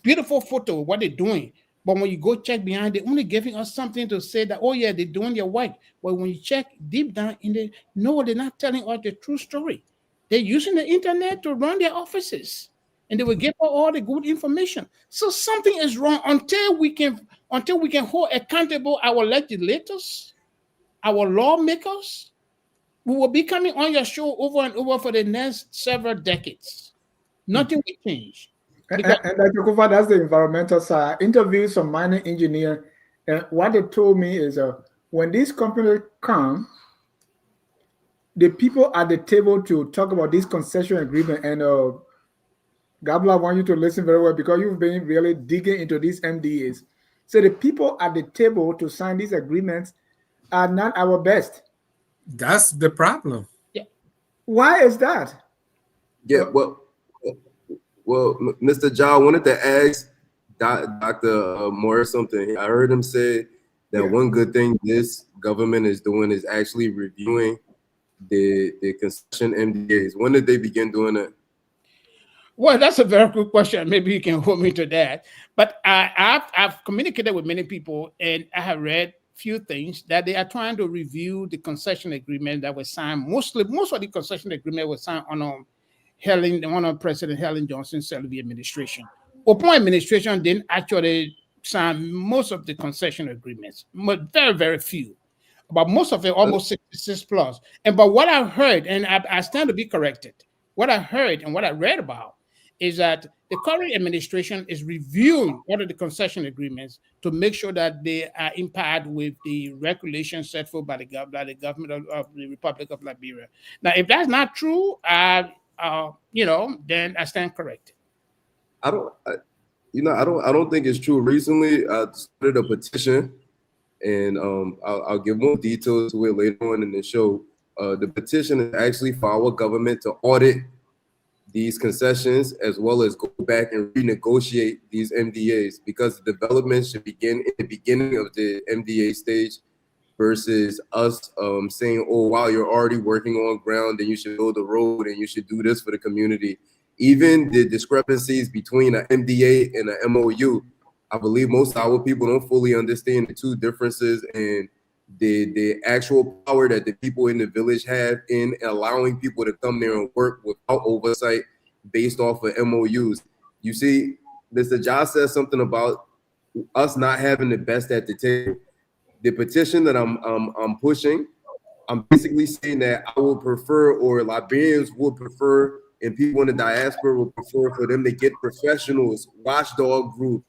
beautiful photo of what they're doing. But when you go check behind, they're only giving us something to say that, oh yeah, they're doing their work. But when you check deep down in there, no, they're not telling us the true story. They're using the internet to run their offices. And they will give us all the good information. So something is wrong until we can hold accountable our legislators, our lawmakers. We will be coming on your show over and over for the next several decades. Nothing will change. And Dr. Kufa, that's the environmental side. I interviewed some mining engineer, and what they told me is when these companies come, the people at the table to talk about this concession agreement, and Gabla, I want you to listen very well because you've been really digging into these MDAs. So the people at the table to sign these agreements are not our best. That's the problem. Yeah. Why is that? Yeah, well, Mr. John, I wanted to ask Dr. Morris something. I heard him say that Yeah. one good thing this government is doing is actually reviewing the concession MDAs. When did they begin doing that? Well, that's a very good question. Maybe you can hold me to that. But I've communicated with many people, and I have read few things that they are trying to review the concession agreement that was signed. Most of the concession agreement was signed on President Helen Johnson's Selby administration. Upon administration didn't actually sign most of the concession agreements, but very, very few. But most of it, almost 66 plus. And but what I heard, and I stand to be corrected, what I heard and what I read about is that the current administration is reviewing all of the concession agreements to make sure that they are in part with the regulations set forth by the government of the Republic of Liberia. Now, if that's not true, then I stand corrected. I don't think it's true. Recently, I started a petition, and I'll give more details to it later on in the show. The petition is actually for our government to audit these concessions as well as go back and renegotiate these MDAs, because the development should begin in the beginning of the MDA stage versus us saying, oh, wow, you're already working on ground and you should build a road and you should do this for the community. Even the discrepancies between an MDA and an MOU, I believe most of our people don't fully understand the two differences and the actual power that the people in the village have in allowing people to come there and work without oversight based off of MOUs. You see, Mr. Josh says something about us not having the best at the table. The petition that I'm pushing, I'm basically saying that I would prefer, or Liberians would prefer, and people in the diaspora would prefer for them to get professionals, watchdog group,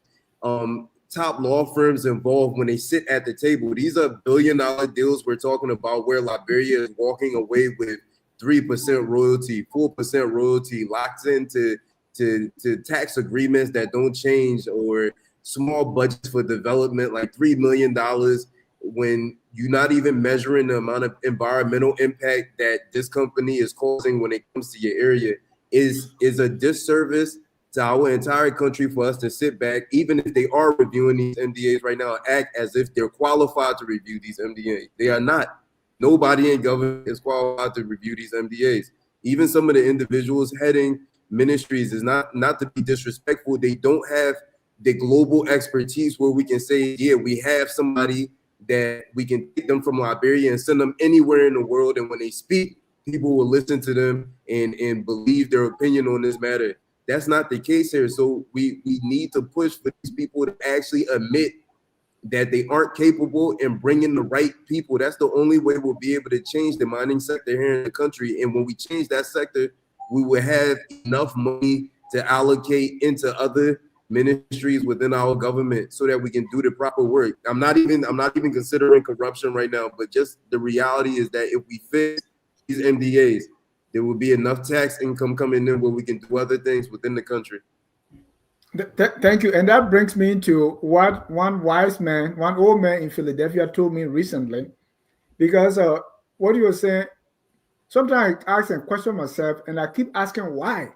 top law firms involved when they sit at the table. These are billion-dollar deals we're talking about where Liberia is walking away with 3% royalty, 4% royalty, locked into to tax agreements that don't change, or small budgets for development like $3 million, when you're not even measuring the amount of environmental impact that this company is causing when it comes to your area, is a disservice to our entire country for us to sit back, even if they are reviewing these MDAs right now, act as if they're qualified to review these MDAs. They are not. Nobody in government is qualified to review these MDAs. Even some of the individuals heading ministries, is not to be disrespectful, they don't have the global expertise where we can say, yeah, we have somebody that we can take them from Liberia and send them anywhere in the world, and when they speak, people will listen to them and believe their opinion on this matter. That's not the case here. So we need to push for these people to actually admit that they aren't capable and bring in the right people. That's the only way we'll be able to change the mining sector here in the country. And when we change that sector, we will have enough money to allocate into other ministries within our government so that we can do the proper work. I'm not even considering corruption right now, but just the reality is that if we fix these MDAs, there will be enough tax income coming in where we can do other things within the country. Thank you. And that brings me to what one old man in Philadelphia told me recently, because what you were saying, sometimes I ask and question myself, and I keep asking why.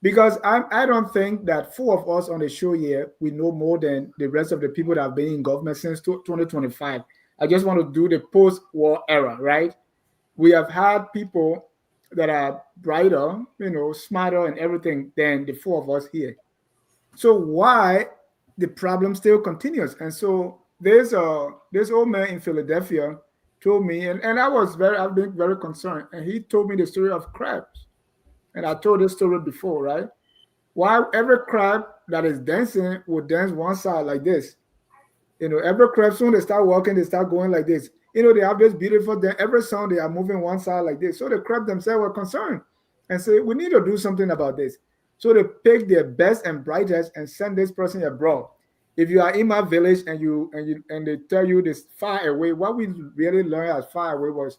Because I don't think that four of us on the show here, we know more than the rest of the people that have been in government since 2025. I just want to do the post-war era, right? We have had people that are brighter, smarter and everything than the four of us here. So why the problem still continues? And so this old man in Philadelphia told me, and I've been very concerned, and he told me the story of crabs. And I told this story before, right? Why every crab that is dancing will dance one side like this. Every crab, soon they start walking, they start going like this. They have this beautiful dance. Every song they are moving one side like this. So the crab themselves were concerned and say, we need to do something about this. So they pick their best and brightest and send this person abroad. If you are in my village and they tell you this far away, what we really learned as far away was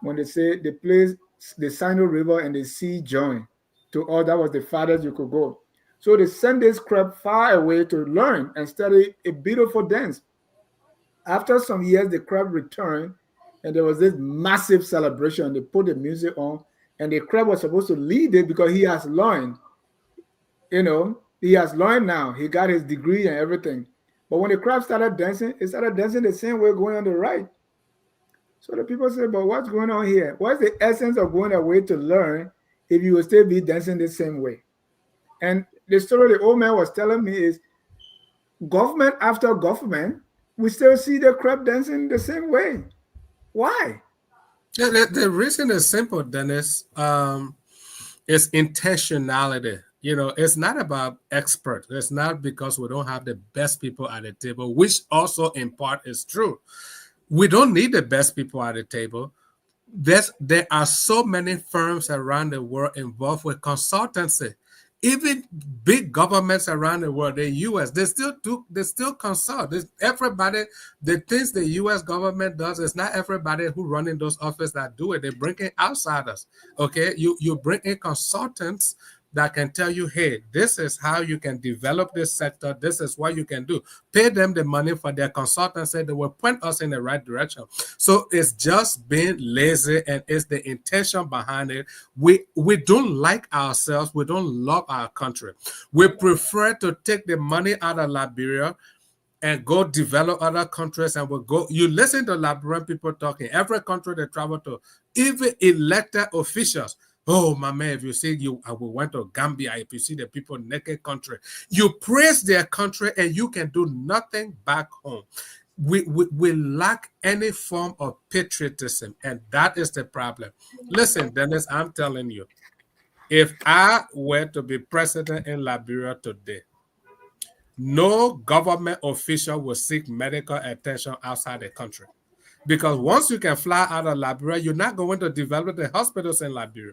when they say the place, the Sino River and the sea join. To all that was the farthest you could go. So they send this crowd far away to learn and study a beautiful dance. After some years, the crowd returned, and there was this massive celebration. They put the music on, and the crowd was supposed to lead it because he has learned. He has learned now. He got his degree and everything. But when the crowd started dancing, it started dancing the same way going on the right. So the people say, but what's going on here? What's the essence of going away to learn if you will still be dancing the same way? And the story the old man was telling me is government after government, we still see the crowd dancing the same way. Why? Yeah, the reason is simple, Dennis. It's intentionality. It's not about experts. It's not because we don't have the best people at the table, which also in part is true. We don't need the best people at the table. There are so many firms around the world involved with consultancy. Even big governments around the world, the U.S., they still consult. Everybody, the things the U.S. government does, it's not everybody who run in those offices that do it. They bring in outsiders. Okay, you bring in consultants that can tell you, hey, this is how you can develop this sector. This is what you can do. Pay them the money for their consultancy. They will point us in the right direction. So it's just being lazy, and it's the intention behind it. We don't like ourselves. We don't love our country. We prefer to take the money out of Liberia and go develop other countries, and we'll go. You listen to Liberian people talking. Every country they travel to, even elected officials. Oh, my man, if you see we went to Gambia, if you see the people naked country, you praise their country and you can do nothing back home. We lack any form of patriotism, and that is the problem. Listen, Dennis, I'm telling you, if I were to be president in Liberia today, no government official will seek medical attention outside the country. Because once you can fly out of Liberia, you're not going to develop the hospitals in Liberia.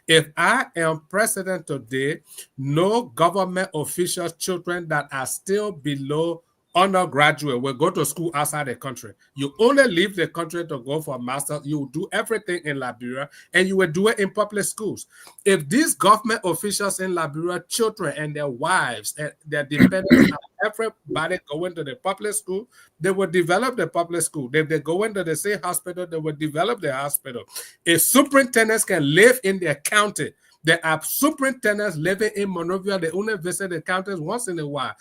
If I am president today, no government officials' children that are still below undergraduate will go to school outside the country. You only leave the country to go for a master's. You will do everything in Liberia, and you will do it in public schools. If these government officials in Liberia, children and their wives and their dependents, everybody going to the public school, they will develop the public school. If they go into the same hospital, they will develop the hospital. If superintendents can live in their county, there are superintendents living in Monrovia. They only visit the counties once in a while.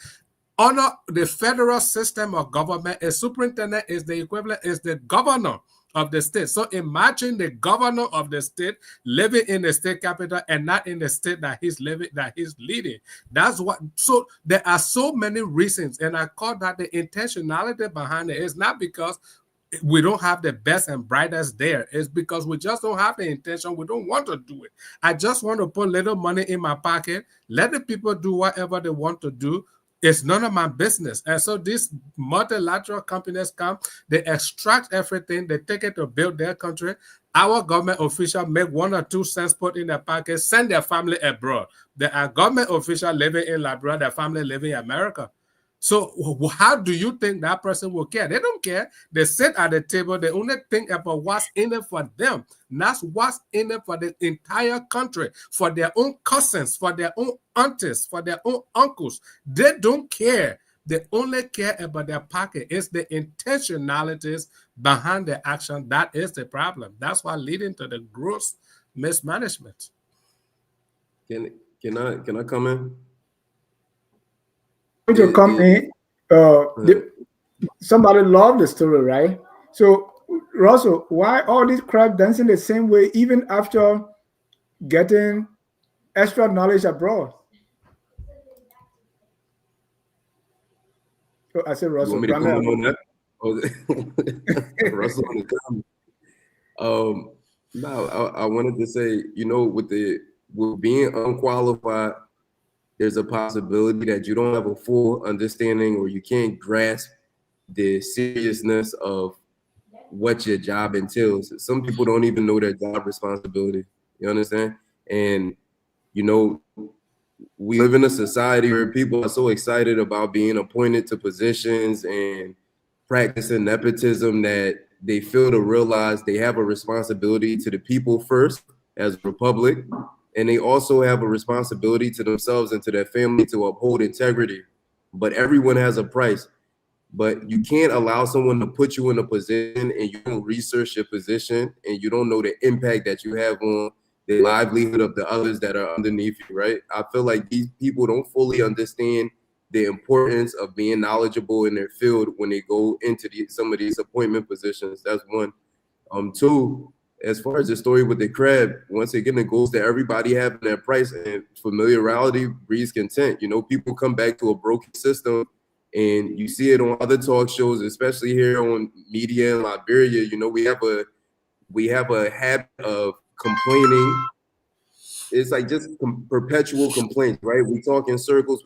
Under the federal system of government, a superintendent is the equivalent, is the governor of the state. So imagine the governor of the state living in the state capital and not in the state that he's leading. That's what. So there are so many reasons, and I call that the intentionality behind it. It's not because we don't have the best and brightest there. It's because we just don't have the intention. We don't want to do it. I just want to put little money in my pocket, let the people do whatever they want to do. It's none of my business. And so these multilateral companies come, they extract everything, they take it to build their country. Our government officials make 1 or 2 cents, put in their pocket, send their family abroad. There are government officials living in Liberia, their family living in America. So how do you think that person will care? They don't care. They sit at the table. They only think about what's in it for them, not what's in it for the entire country, for their own cousins, for their own aunties, for their own uncles. They don't care. They only care about their pocket. It's the intentionalities behind the action that is the problem. That's why leading to the gross mismanagement. Can I come in? To come in, somebody loved the story, right? So, Russell, why all these crowd dancing the same way even after getting extra knowledge abroad? So I said, Russell. You want me to comment on that? Oh, Russell on the comment. No, I wanted to say, with being unqualified, there's a possibility that you don't have a full understanding or you can't grasp the seriousness of what your job entails. Some people don't even know their job responsibility. You understand? And, we live in a society where people are so excited about being appointed to positions and practicing nepotism that they fail to realize they have a responsibility to the people first as a republic, and they also have a responsibility to themselves and to their family to uphold integrity. But everyone has a price. But you can't allow someone to put you in a position and you don't research your position and you don't know the impact that you have on the livelihood of the others that are underneath you, right? I feel like these people don't fully understand the importance of being knowledgeable in their field when they go into some of these appointment positions. That's one. Two, as far as the story with the crab, once again, it goes to everybody having their price, and familiarity breeds content. You know, people come back to a broken system, and you see it on other talk shows, especially here on media in Liberia. You know, we have a habit of complaining. It's like just perpetual complaints, right? We talk in circles,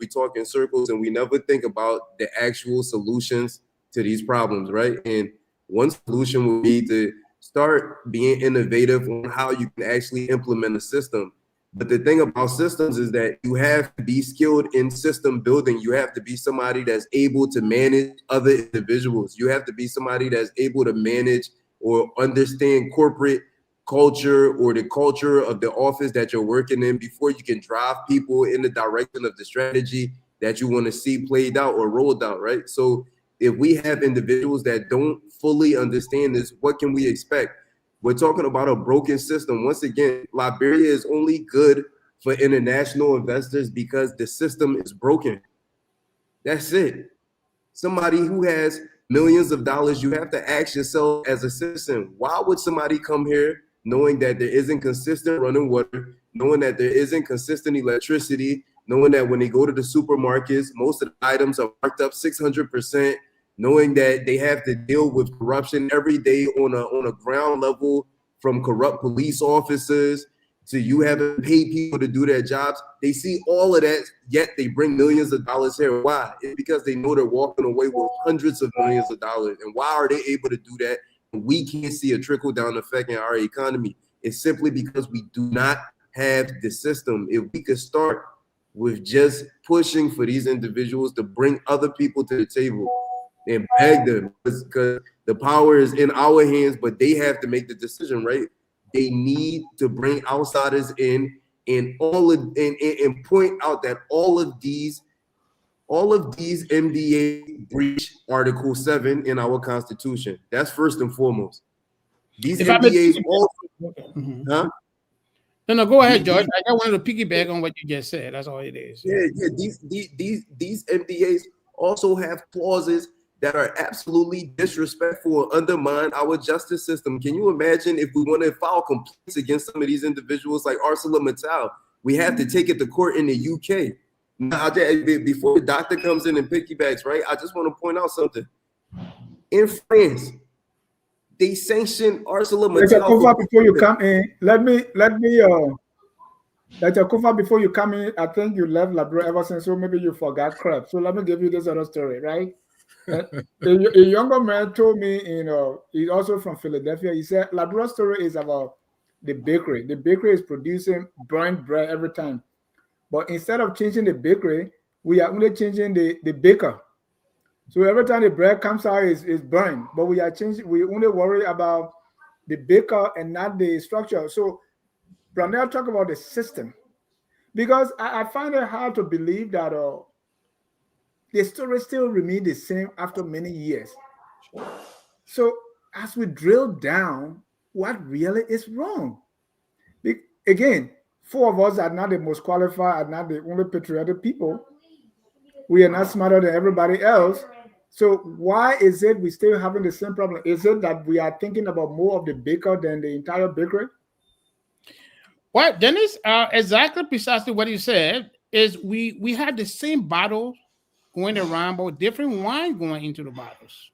and we never think about the actual solutions to these problems, right? And one solution would be to start being innovative on how you can actually implement a system. But the thing about systems is that you have to be skilled in system building. You have to be somebody that's able to manage other individuals. You have to be somebody that's able to manage or understand corporate culture or the culture of the office that you're working in before you can drive people in the direction of the strategy that you want to see played out or rolled out, right? So if we have individuals that don't fully understand this, what can we expect? We're talking about a broken system. Once again, Liberia is only good for international investors because the system is broken. That's it. Somebody who has millions of dollars, you have to ask yourself as a citizen, why would somebody come here knowing that there isn't consistent running water, knowing that there isn't consistent electricity, knowing that when they go to the supermarkets, most of the items are marked up 600%, knowing that they have to deal with corruption every day on a ground level, from corrupt police officers to you having to pay people to do their jobs. They see all of that, yet they bring millions of dollars here. Why? It's because they know they're walking away with hundreds of millions of dollars. And why are they able to do that? We can't see a trickle-down effect in our economy. It's simply because we do not have the system. If we could start with just pushing for these individuals to bring other people to the table and beg them, because the power is in our hands, but they have to make the decision, right? They need to bring outsiders in and point out that all of these MDA breach Article 7 in our Constitution. That's first and foremost. These MDAs also, huh? No, go ahead, George. I got wanted to piggyback on what you just said. That's all it is. Yeah. These MDAs also have clauses that are absolutely disrespectful and undermine our justice system. Can you imagine if we want to file complaints against some of these individuals like ArcelorMittal? We have to take it to court in the UK. Now, before the doctor comes in and piggybacks, right? I just want to point out something. In France, they sanctioned ArcelorMittal. Before you come in, let me before you come in, I think you left Liberia ever since, so maybe you forgot crap. So let me give you this other story, right? A younger man told me, he's also from Philadelphia. He said Liberia's story is about the bakery. The bakery is producing burnt bread every time. But instead of changing the bakery, we are only changing the baker. So every time the bread comes out, is burned. But we only worry about the baker and not the structure. So Brunel talk about the system. Because I find it hard to believe that the story still remains the same after many years. So as we drill down, what really is wrong? Again, four of us are not the most qualified, are not the only patriotic people. We are not smarter than everybody else. So why is it we still having the same problem? Is it that we are thinking about more of the baker than the entire bakery? Well, Dennis, exactly precisely what you said is we had the same battle going around, but different wine going into the bottles.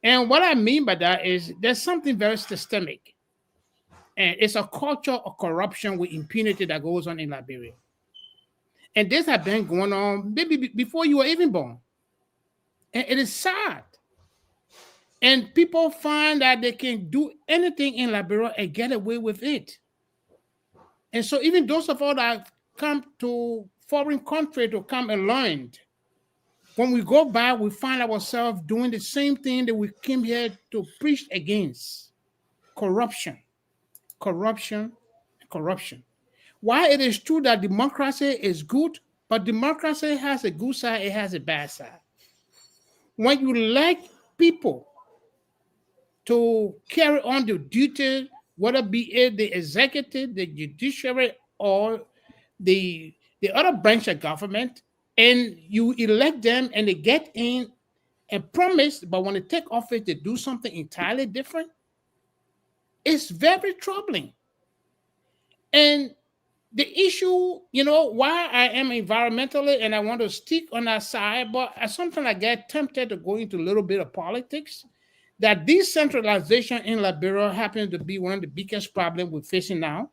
And what I mean by that is there's something very systemic. And it's a culture of corruption with impunity that goes on in Liberia. And this has been going on maybe before you were even born. And it is sad. And people find that they can do anything in Liberia and get away with it. And so even those of us that come to foreign country to come and learn, when we go back, we find ourselves doing the same thing that we came here to preach against: corruption, corruption, corruption. While it is true that democracy is good, but democracy has a good side, it has a bad side. When you elect people to carry on the duty, whether be it the executive, the judiciary, or the other branch of government, and you elect them and they get in and promise, but when they take office, they do something entirely different, it's very troubling. And the issue, why I am environmentally and I want to stick on that side, but sometimes I get tempted to go into a little bit of politics, that decentralization in Liberia happens to be one of the biggest problems we're facing now,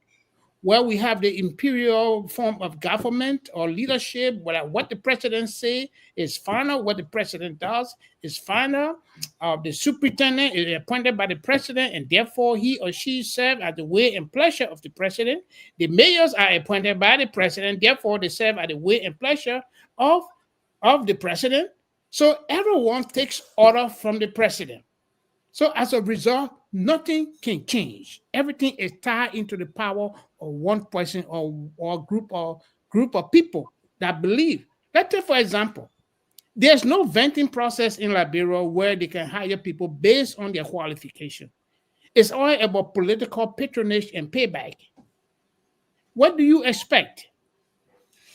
where we have the imperial form of government or leadership, where what the president say is final, what the president does is final. The superintendent is appointed by the president, and therefore he or she serve at the will and pleasure of the president. The mayors are appointed by the president, therefore they serve at the will and pleasure of the president. So everyone takes order from the president. So as a result, nothing can change. Everything is tied into the power of one person or group of people that believe. Let's take, for example, there's no vetting process in Liberia where they can hire people based on their qualification. It's all about political patronage and payback. What do you expect?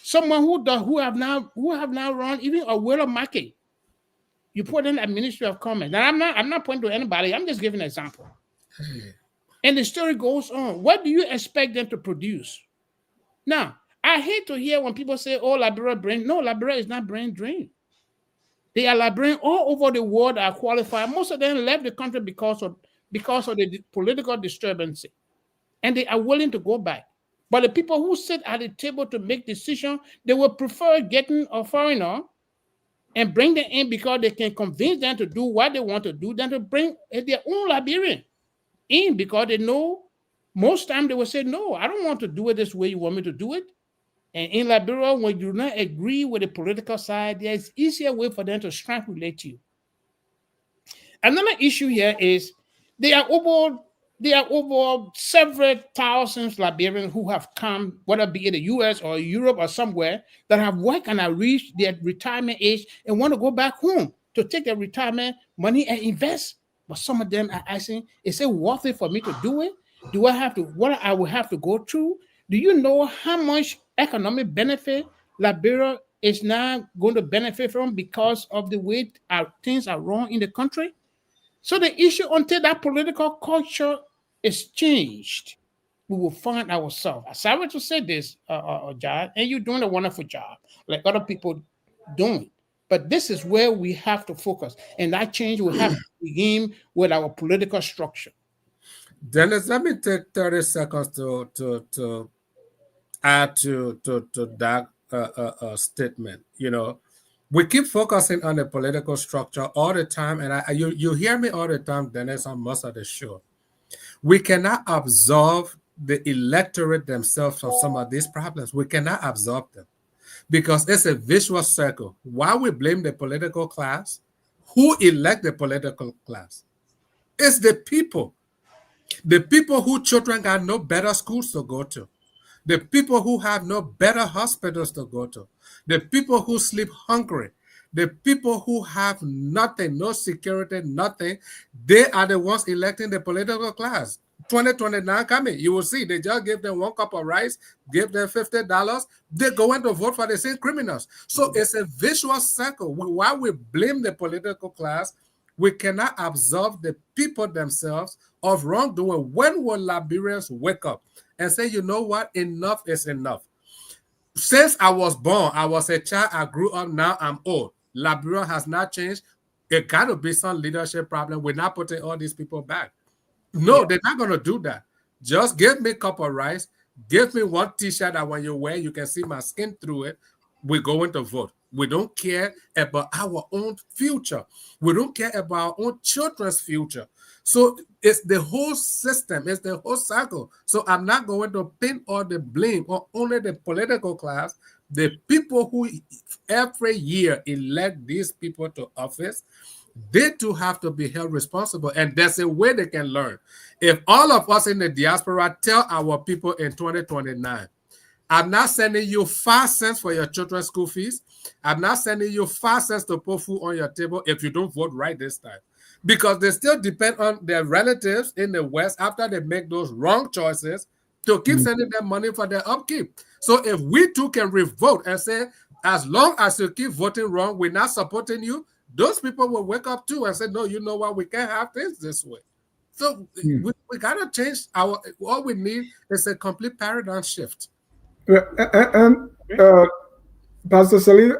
Someone who have now run even a Wheeler market. You put in a Ministry of Commerce. Now I'm not pointing to anybody. I'm just giving an example. And the story goes on. What do you expect them to produce? Now, I hate to hear when people say, "Oh, Liberia brain." No, Liberia is not brain drain. They are Liberians all over the world are qualified. Most of them left the country because of the political disturbance, and they are willing to go back. But the people who sit at the table to make decisions, they will prefer getting a foreigner and bring them in because they can convince them to do what they want to do than to bring their own Liberian in, because they know most time they will say, "No, I don't want to do it this way you want me to do it." And in Liberia, when you do not agree with the political side, there's easier way for them to strangulate you. Another issue here is there are over several thousands Liberians who have come, whether it be in the US or Europe or somewhere, that have worked and have reached their retirement age and want to go back home to take their retirement money and invest. But some of them are asking, is it worth it for me to do it? Do I have to, what I will have to go through? Do you know how much economic benefit Liberia is now going to benefit from because of the way things are run in the country? So the issue, until that political culture is changed, we will find ourselves. I sorry to say this, John, and you're doing a wonderful job, like other people doing. But this is where we have to focus, and that change will have to begin with our political structure. Dennis, let me take 30 seconds to add to that statement. We keep focusing on the political structure all the time, and you hear me all the time, Dennis, on most of the show. We cannot absolve the electorate themselves from some of these problems. We cannot absolve them because it's a vicious circle. Why we blame the political class? Who elect the political class? It's the people. The people whose children got no better schools to go to. The people who have no better hospitals to go to. The people who sleep hungry. The people who have nothing, no security, nothing, they are the ones electing the political class. 2029 coming, you will see they just give them 1 cup of rice, give them $50, they're going to vote for the same criminals. So it's a vicious circle. While we blame the political class, we cannot absolve the people themselves of wrongdoing. When will Liberians wake up and say, you know what, enough is enough? Since I was born, I was a child, I grew up, now I'm old. Liberia has not changed. It got to be some leadership problem. We're not putting all these people back. No, they're not going to do that. Just give me a cup of rice. Give me one t-shirt that when you wear, you can see my skin through it. We're going to vote. We don't care about our own future. We don't care about our own children's future. So it's the whole system. It's the whole cycle. So I'm not going to pin all the blame on only the political class. The people who every year elect these people to office, they too have to be held responsible. And there's a way they can learn. If all of us in the diaspora tell our people in 2029, I'm not sending you 5 cents for your children's school fees. I'm not sending you 5 cents to put food on your table if you don't vote right this time. Because they still depend on their relatives in the West after they make those wrong choices to keep sending them money for their upkeep. So if we too can revote and say, as long as you keep voting wrong, we're not supporting you, those people will wake up too and say, no, you know what, we can't have things this way. So we got to change all we need is a complete paradigm shift. And Pastor Salih,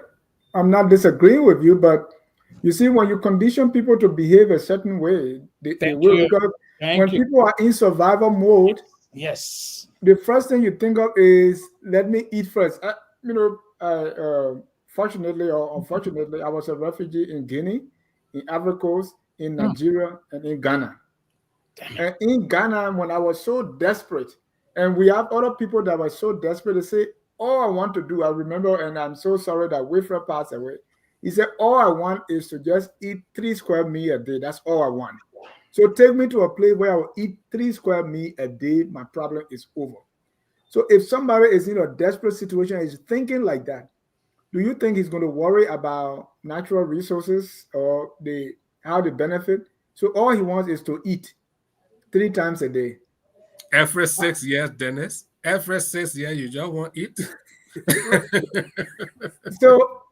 I'm not disagreeing with you, but you see, when you condition people to behave a certain way, they will. Because when people are in survival mode, yes, the first thing you think of is, let me eat first. Fortunately or unfortunately, I was a refugee in Guinea, in Ivory Coast, in Nigeria, and in Ghana. And in Ghana, when I was so desperate, and we have other people that were so desperate to say, all I want to do, I remember, and I'm so sorry that Wilfred passed away. He said, all I want is to just eat 3 square meals a day. That's all I want. So take me to a place where I will eat 3 square meals a day. My problem is over. So if somebody is in a desperate situation, is thinking like that, do you think he's going to worry about natural resources or how they benefit? So all he wants is to eat 3 times a day. Every 6 years, Dennis. Every 6 years, you just want to eat. So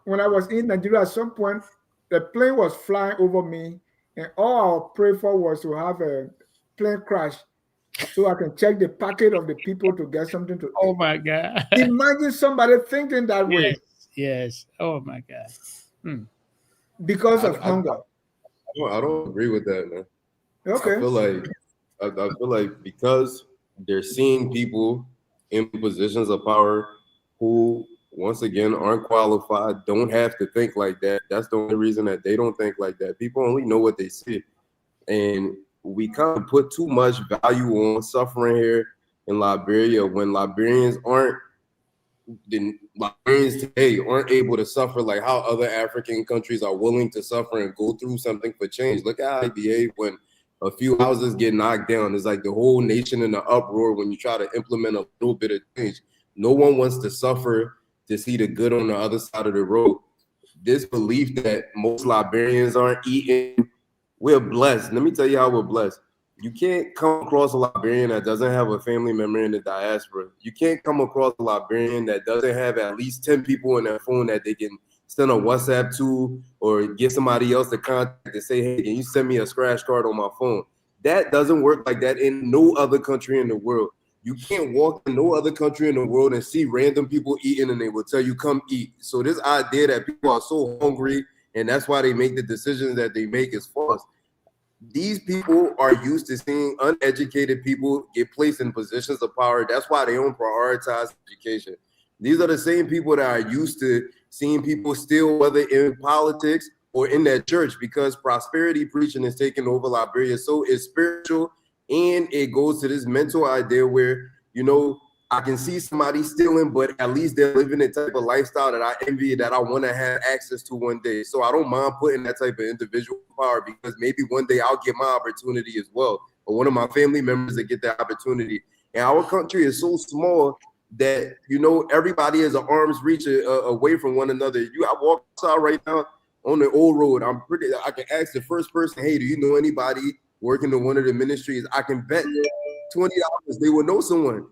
when I was in Nigeria, at some point, the plane was flying over me, and all I prayed for was to have a plane crash so I can check the packet of the people to get something to eat. Oh my God. Imagine somebody thinking that way. Yes. Oh my God. Because of hunger. I don't agree with that, man. Okay. I feel like because they're seeing people in positions of power who, once again, aren't qualified, don't have to think like that. That's the only reason that they don't think like that. People only know what they see. And we kind of put too much value on suffering here in Liberia when Liberians today aren't able to suffer like how other African countries are willing to suffer and go through something for change. Look at how they behave when a few houses get knocked down. It's like the whole nation in an uproar when you try to implement a little bit of change. No one wants to suffer to see the good on the other side of the road. This belief that most Liberians aren't eating, we're blessed. Let me tell you how we're blessed. You can't come across a Liberian that doesn't have a family member in the diaspora. You can't come across a Liberian that doesn't have at least 10 people in their phone that they can send a WhatsApp to or get somebody else to contact and say, hey, can you send me a scratch card on my phone? That doesn't work like that in no other country in the world. You can't walk in no other country in the world and see random people eating and they will tell you, come eat. So this idea that people are so hungry and that's why they make the decisions that they make is false. These people are used to seeing uneducated people get placed in positions of power. That's why they don't prioritize education. These are the same people that are used to seeing people steal, whether in politics or in their church, because prosperity preaching is taking over Liberia. So it's spiritual, and it goes to this mental idea where, you know, I can see somebody stealing, but at least they're living the type of lifestyle that I envy, that I want to have access to one day. So I don't mind putting that type of individual power because maybe one day I'll get my opportunity as well, or one of my family members that get that opportunity. And our country is so small that, you know, everybody is an arm's reach away from one another. I walk outside right now on the old road. I can ask the first person, hey, do you know anybody working in one of the ministries? I can bet $20 they will know someone.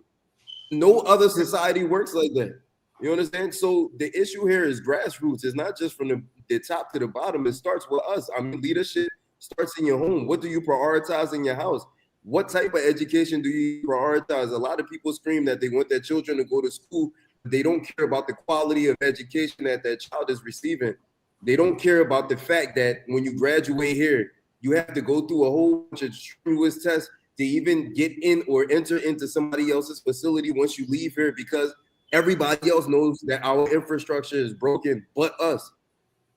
No other society works like that. You understand? So the issue here is grassroots. It's not just from the top to the bottom. It starts with us. I mean, leadership starts in your home. What do you prioritize in your house? What type of education do you prioritize? A lot of people scream that they want their children to go to school, but they don't care about the quality of education that their child is receiving. They don't care about the fact that when you graduate here, you have to go through a whole bunch of strenuous tests to even get in or enter into somebody else's facility once you leave here, because everybody else knows that our infrastructure is broken but us.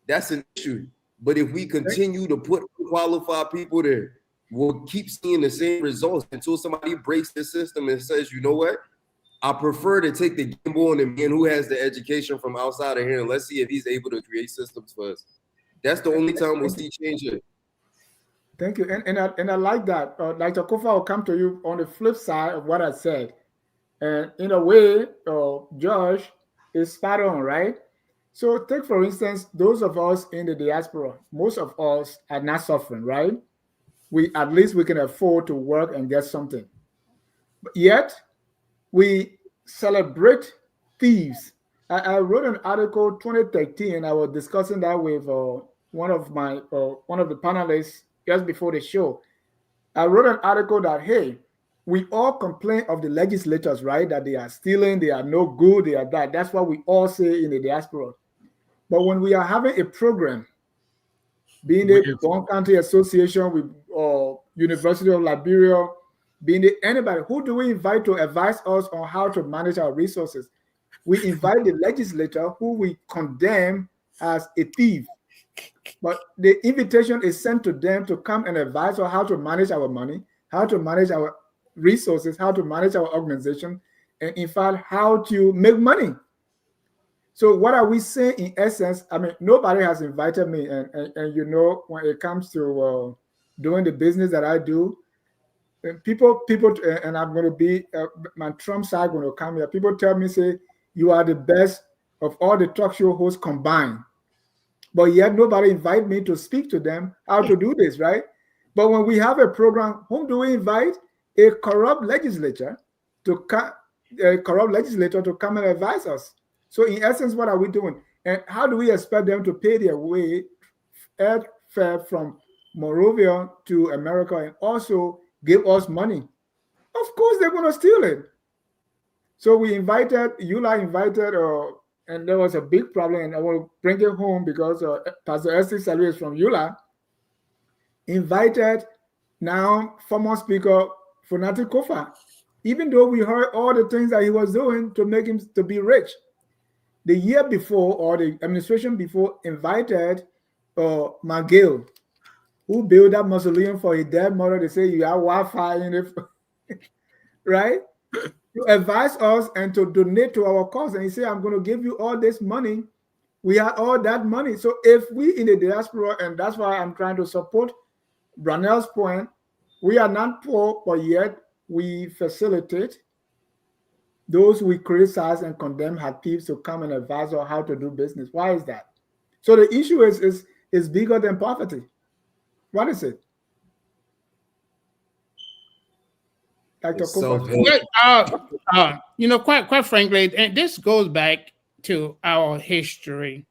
That's an issue. But if we continue to put qualified people there, we'll keep seeing the same results until somebody breaks the system and says, you know what? I prefer to take the gamble on the man who has the education from outside of here, and let's see if he's able to create systems for us. That's the only time we'll see change here. Thank you. And I like that. Like Takofa will come to you on the flip side of what I said. And in a way, Josh is spot on, right? So take for instance, those of us in the diaspora, most of us are not suffering, right? We at least we can afford to work and get something. But yet we celebrate thieves. I wrote an article 2013. I was discussing that with one of the panelists just before the show. I wrote an article that hey, we all complain of the legislators, right? That they are stealing, they are no good, they are that. That's what we all say in the diaspora. But when we are having a program, being the We, Bon County Association with University of Liberia, being the anybody, who do we invite to advise us on how to manage our resources? We invite the legislator who we condemn as a thief. But the invitation is sent to them to come and advise on how to manage our money, how to manage our resources, how to manage our organization, and in fact, how to make money. So what are we saying in essence? I mean, nobody has invited me, and you know, when it comes to doing the business that I do, people, and I'm going to be my Trump side going to come here. People tell me, say, you are the best of all the talk show hosts combined, but yet nobody invite me to speak to them how to do this, right? But when we have a program, whom do we invite? A corrupt legislature to come and advise us. So in essence, what are we doing? And how do we expect them to pay their way airfare from Morovia to America and also give us money? Of course, they're going to steal it. So we invited, Eula invited, and there was a big problem, and I want to bring it home because Pastor Esther Salwe is from Eula, invited now former Speaker Funati Kofa, even though we heard all the things that he was doing to make him to be rich. The year before, or the administration before, invited McGill, who built that mausoleum for his dead mother. They say you have Wi-Fi in it, right? To advise us and to donate to our cause. And he said, I'm going to give you all this money. We have all that money. So if we in the diaspora, and that's why I'm trying to support Branell's point, we are not poor, but yet we facilitate those we criticize and condemn had thieves to come and advise on how to do business. Why is that? So the issue is bigger than poverty. What is it? Dr. It's Kofa. Well, quite frankly, and this goes back to our history.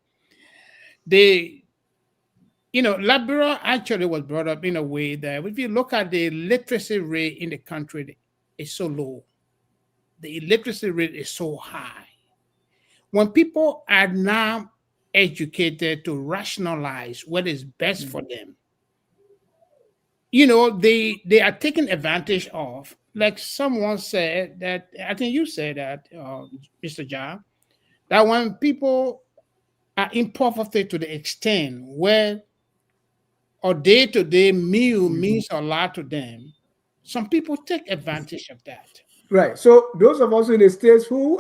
Liberia actually was brought up in a way that if you look at the literacy rate in the country, it's so low. The illiteracy rate is so high. When people are now educated to rationalize what is best for them, they are taken advantage of. Like someone said that, I think you said that, Mr. Jah, that when people are in poverty to the extent where a day-to-day meal means a lot to them, some people take advantage of that. Right. So those of us in the States who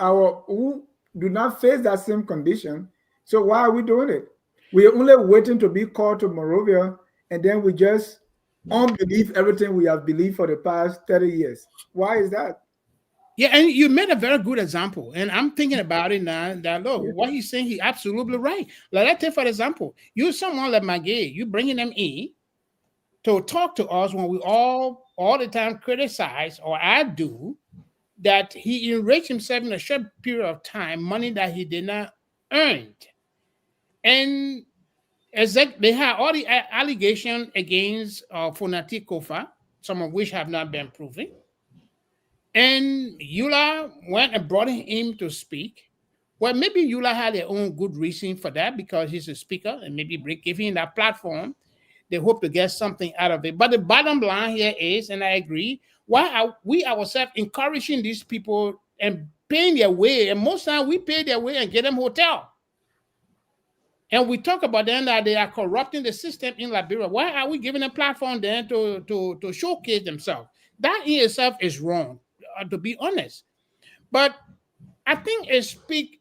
do not face that same condition, so why are we doing it? We are only waiting to be called to Morovia, and then we just unbelieve everything we have believed for the past 30 years. Why is that? Yeah, and you made a very good example. And I'm thinking about it now that, look, what he's saying, he's absolutely right. Like, let's take, for example, you someone like McGee, you bringing them in to talk to us when we all the time criticize, or I do, that he enriched himself in a short period of time, money that he did not earn. And they have all the allegations against Funati Kofa, some of which have not been proven. And Eula went and brought him to speak. Well, maybe Eula had their own good reason for that because he's a speaker, and maybe giving that platform, they hope to get something out of it. But the bottom line here is, and I agree, why are we ourselves encouraging these people and paying their way? And most times we pay their way and get them hotel. And we talk about them that they are corrupting the system in Liberia. Why are we giving a platform then to showcase themselves? That in itself is wrong, to be honest. But I think it speaks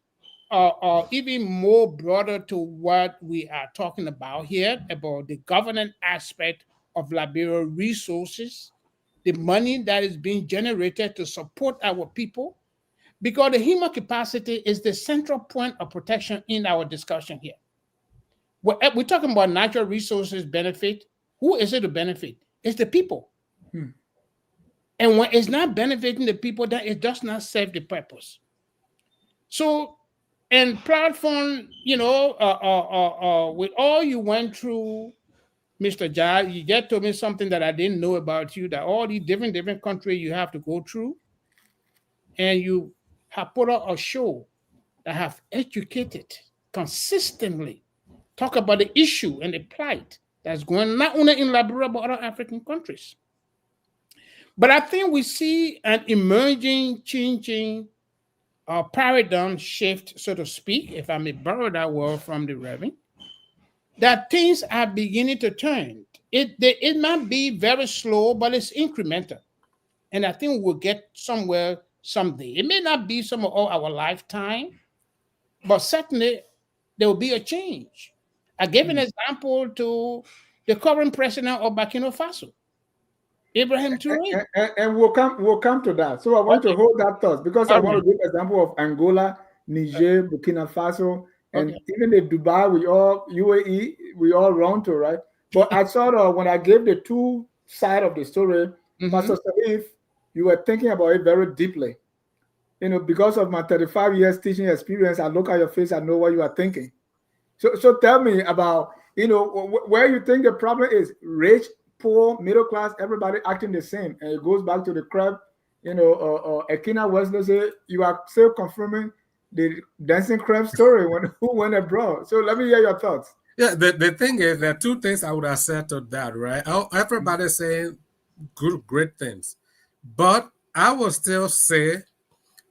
even more broader to what we are talking about here, about the governance aspect of Liberia resources, the money that is being generated to support our people, because the human capacity is the central point of protection in our discussion here. We're talking about natural resources benefit. Who is it to benefit? It's the people. And when it's not benefiting the people, then it does not serve the purpose. So, and platform, with all you went through, Mr. Jai, you just told me something that I didn't know about you, that all these different countries you have to go through, and you have put out a show that have educated consistently, talk about the issue and the plight that's going not only in Liberia, but other African countries. But I think we see an emerging, changing paradigm shift, so to speak, if I may borrow that word from the Reverend, that things are beginning to turn. It might be very slow, but it's incremental. And I think we'll get somewhere someday. It may not be some of our lifetime, but certainly there will be a change. I gave an example to the current president of Burkina Faso, Ibrahim Touré. And we'll come to that. So I want to hold that thought, because I want to give an example of Angola, Niger, Burkina Faso, and even the Dubai, UAE, we all run to, right? But I saw when I gave the two side of the story, Pastor Salif, you were thinking about it very deeply. Because of my 35 years teaching experience, I look at your face, I know what you are thinking. So tell me about, where you think the problem is. Rich, poor, middle class, everybody acting the same. And it goes back to the crab, Ekina Wesley, you are still confirming the dancing crab story who went abroad. So let me hear your thoughts. Yeah, the thing is, there are two things I would have said to that, right? Everybody's saying great things. But I will still say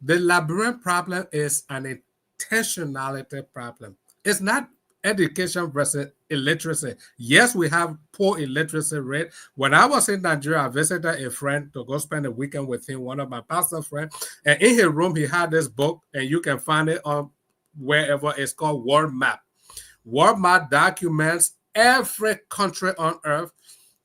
the Liberian problem is an intentionality problem. It's not education versus illiteracy. Yes, we have poor illiteracy rate. When I was in Nigeria, I visited a friend to go spend a weekend with him, one of my pastor friends. And in his room, he had this book, and you can find it on wherever. It's called World Map. World Map documents every country on earth.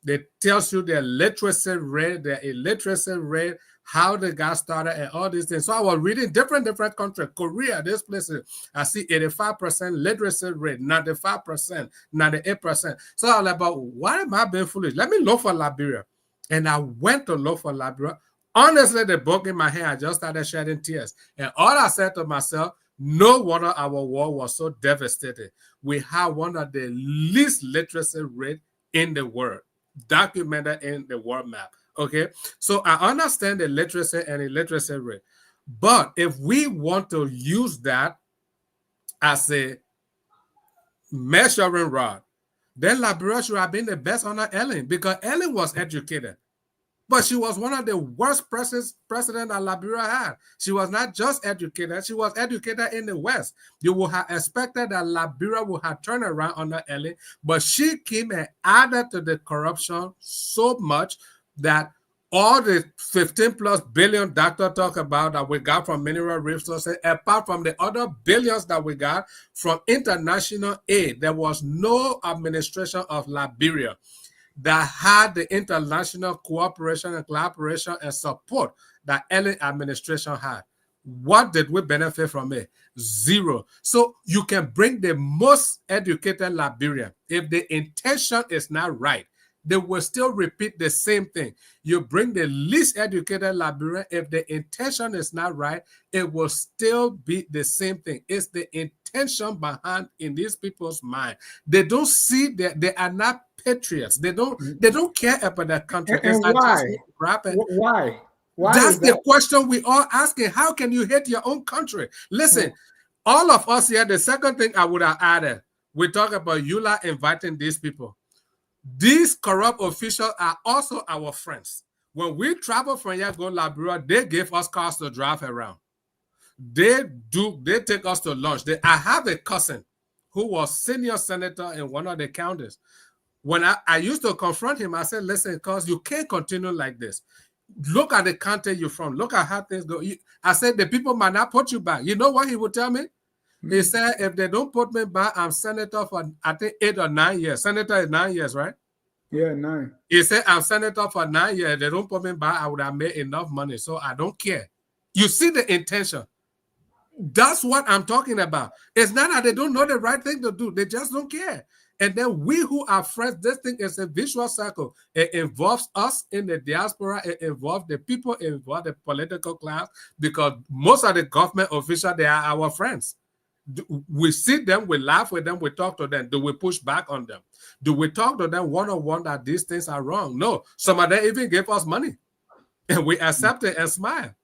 It tells you their literacy rate, their illiteracy rate, how they got started, and all these things. So I was reading different countries. Korea, this places, I see 85% literacy rate, 95%, 98%. So I was like, but why am I being foolish? Let me look for Liberia. And I went to look for Liberia. Honestly, the book in my hand, I just started shedding tears. And all I said to myself, no wonder our war was so devastating. We have one of the least literacy rate in the world, documented in the world map. Okay, so I understand the literacy and illiteracy rate, but if we want to use that as a measuring rod, then Liberia should have been the best under Ellen, because Ellen was educated, but she was one of the worst presidents that Liberia had. She was not just educated, she was educated in the West. You would have expected that Liberia would have turned around under Ellen, but she came and added to the corruption so much that all the 15 plus billion doctor talk about that we got from mineral resources, apart from the other billions that we got from international aid, there was no administration of Liberia that had the international cooperation and collaboration and support that Ellen administration had. What did we benefit from it? Zero. So you can bring the most educated Liberian. If the intention is not right, they will still repeat the same thing. You bring the least educated Liberian, if the intention is not right, it will still be the same thing. It's the intention behind in these people's mind. They don't see that they are not patriots. They don't care about their country. And why? Why? That's the question we all asking. How can you hate your own country? Listen, all of us here, the second thing I would have added, we talk about Eula inviting these people. These corrupt officials are also our friends. When we travel from here, go Liberia, they give us cars to drive around. They take us to lunch. I have a cousin who was senior senator in one of the counties. When I used to confront him, I said, listen, because you can't continue like this. Look at the country you're from. Look at how things go. I said, the people might not put you back. You know what he would tell me? He said, if they don't put me back, I'm senator for, I think, 8 or 9 years. Senator is 9 years, right? Yeah, 9. He said, I'm senator for 9 years. If they don't put me back, I would have made enough money. So I don't care. You see the intention. That's what I'm talking about. It's not that they don't know the right thing to do. They just don't care. And then we who are friends, this thing is a vicious circle. It involves us in the diaspora. It involves the people, it involves the political class, because most of the government officials, they are our friends. We see them, we laugh with them, we talk to them. Do we push back on them? Do we talk to them one-on-one that these things are wrong? No. Some of them even give us money. And we accept it and smile.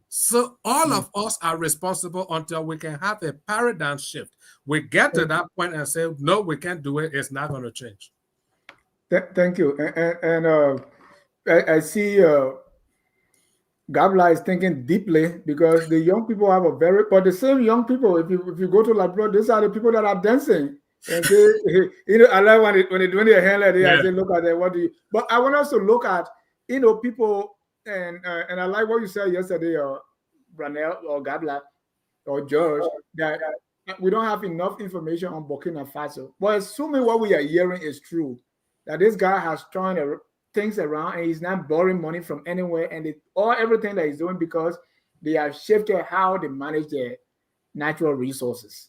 So all of us are responsible until we can have a paradigm shift. We get to that point and say, no, we can't do it. It's not going to change. Thank you. And I see Gabla is thinking deeply, because the young people have a very, but the same young people, if you go to Liberia, these are the people that are dancing. And say, you know, I like when they doing their hand like that, I say, look at that, what do you, but I want us to look at, you know, people, and I like what you said yesterday, or Branel or Gabla or George, that we don't have enough information on Burkina Faso. But assuming what we are hearing is true, that this guy has turned things around and he's not borrowing money from anywhere, and everything that he's doing because they have shifted how they manage their natural resources.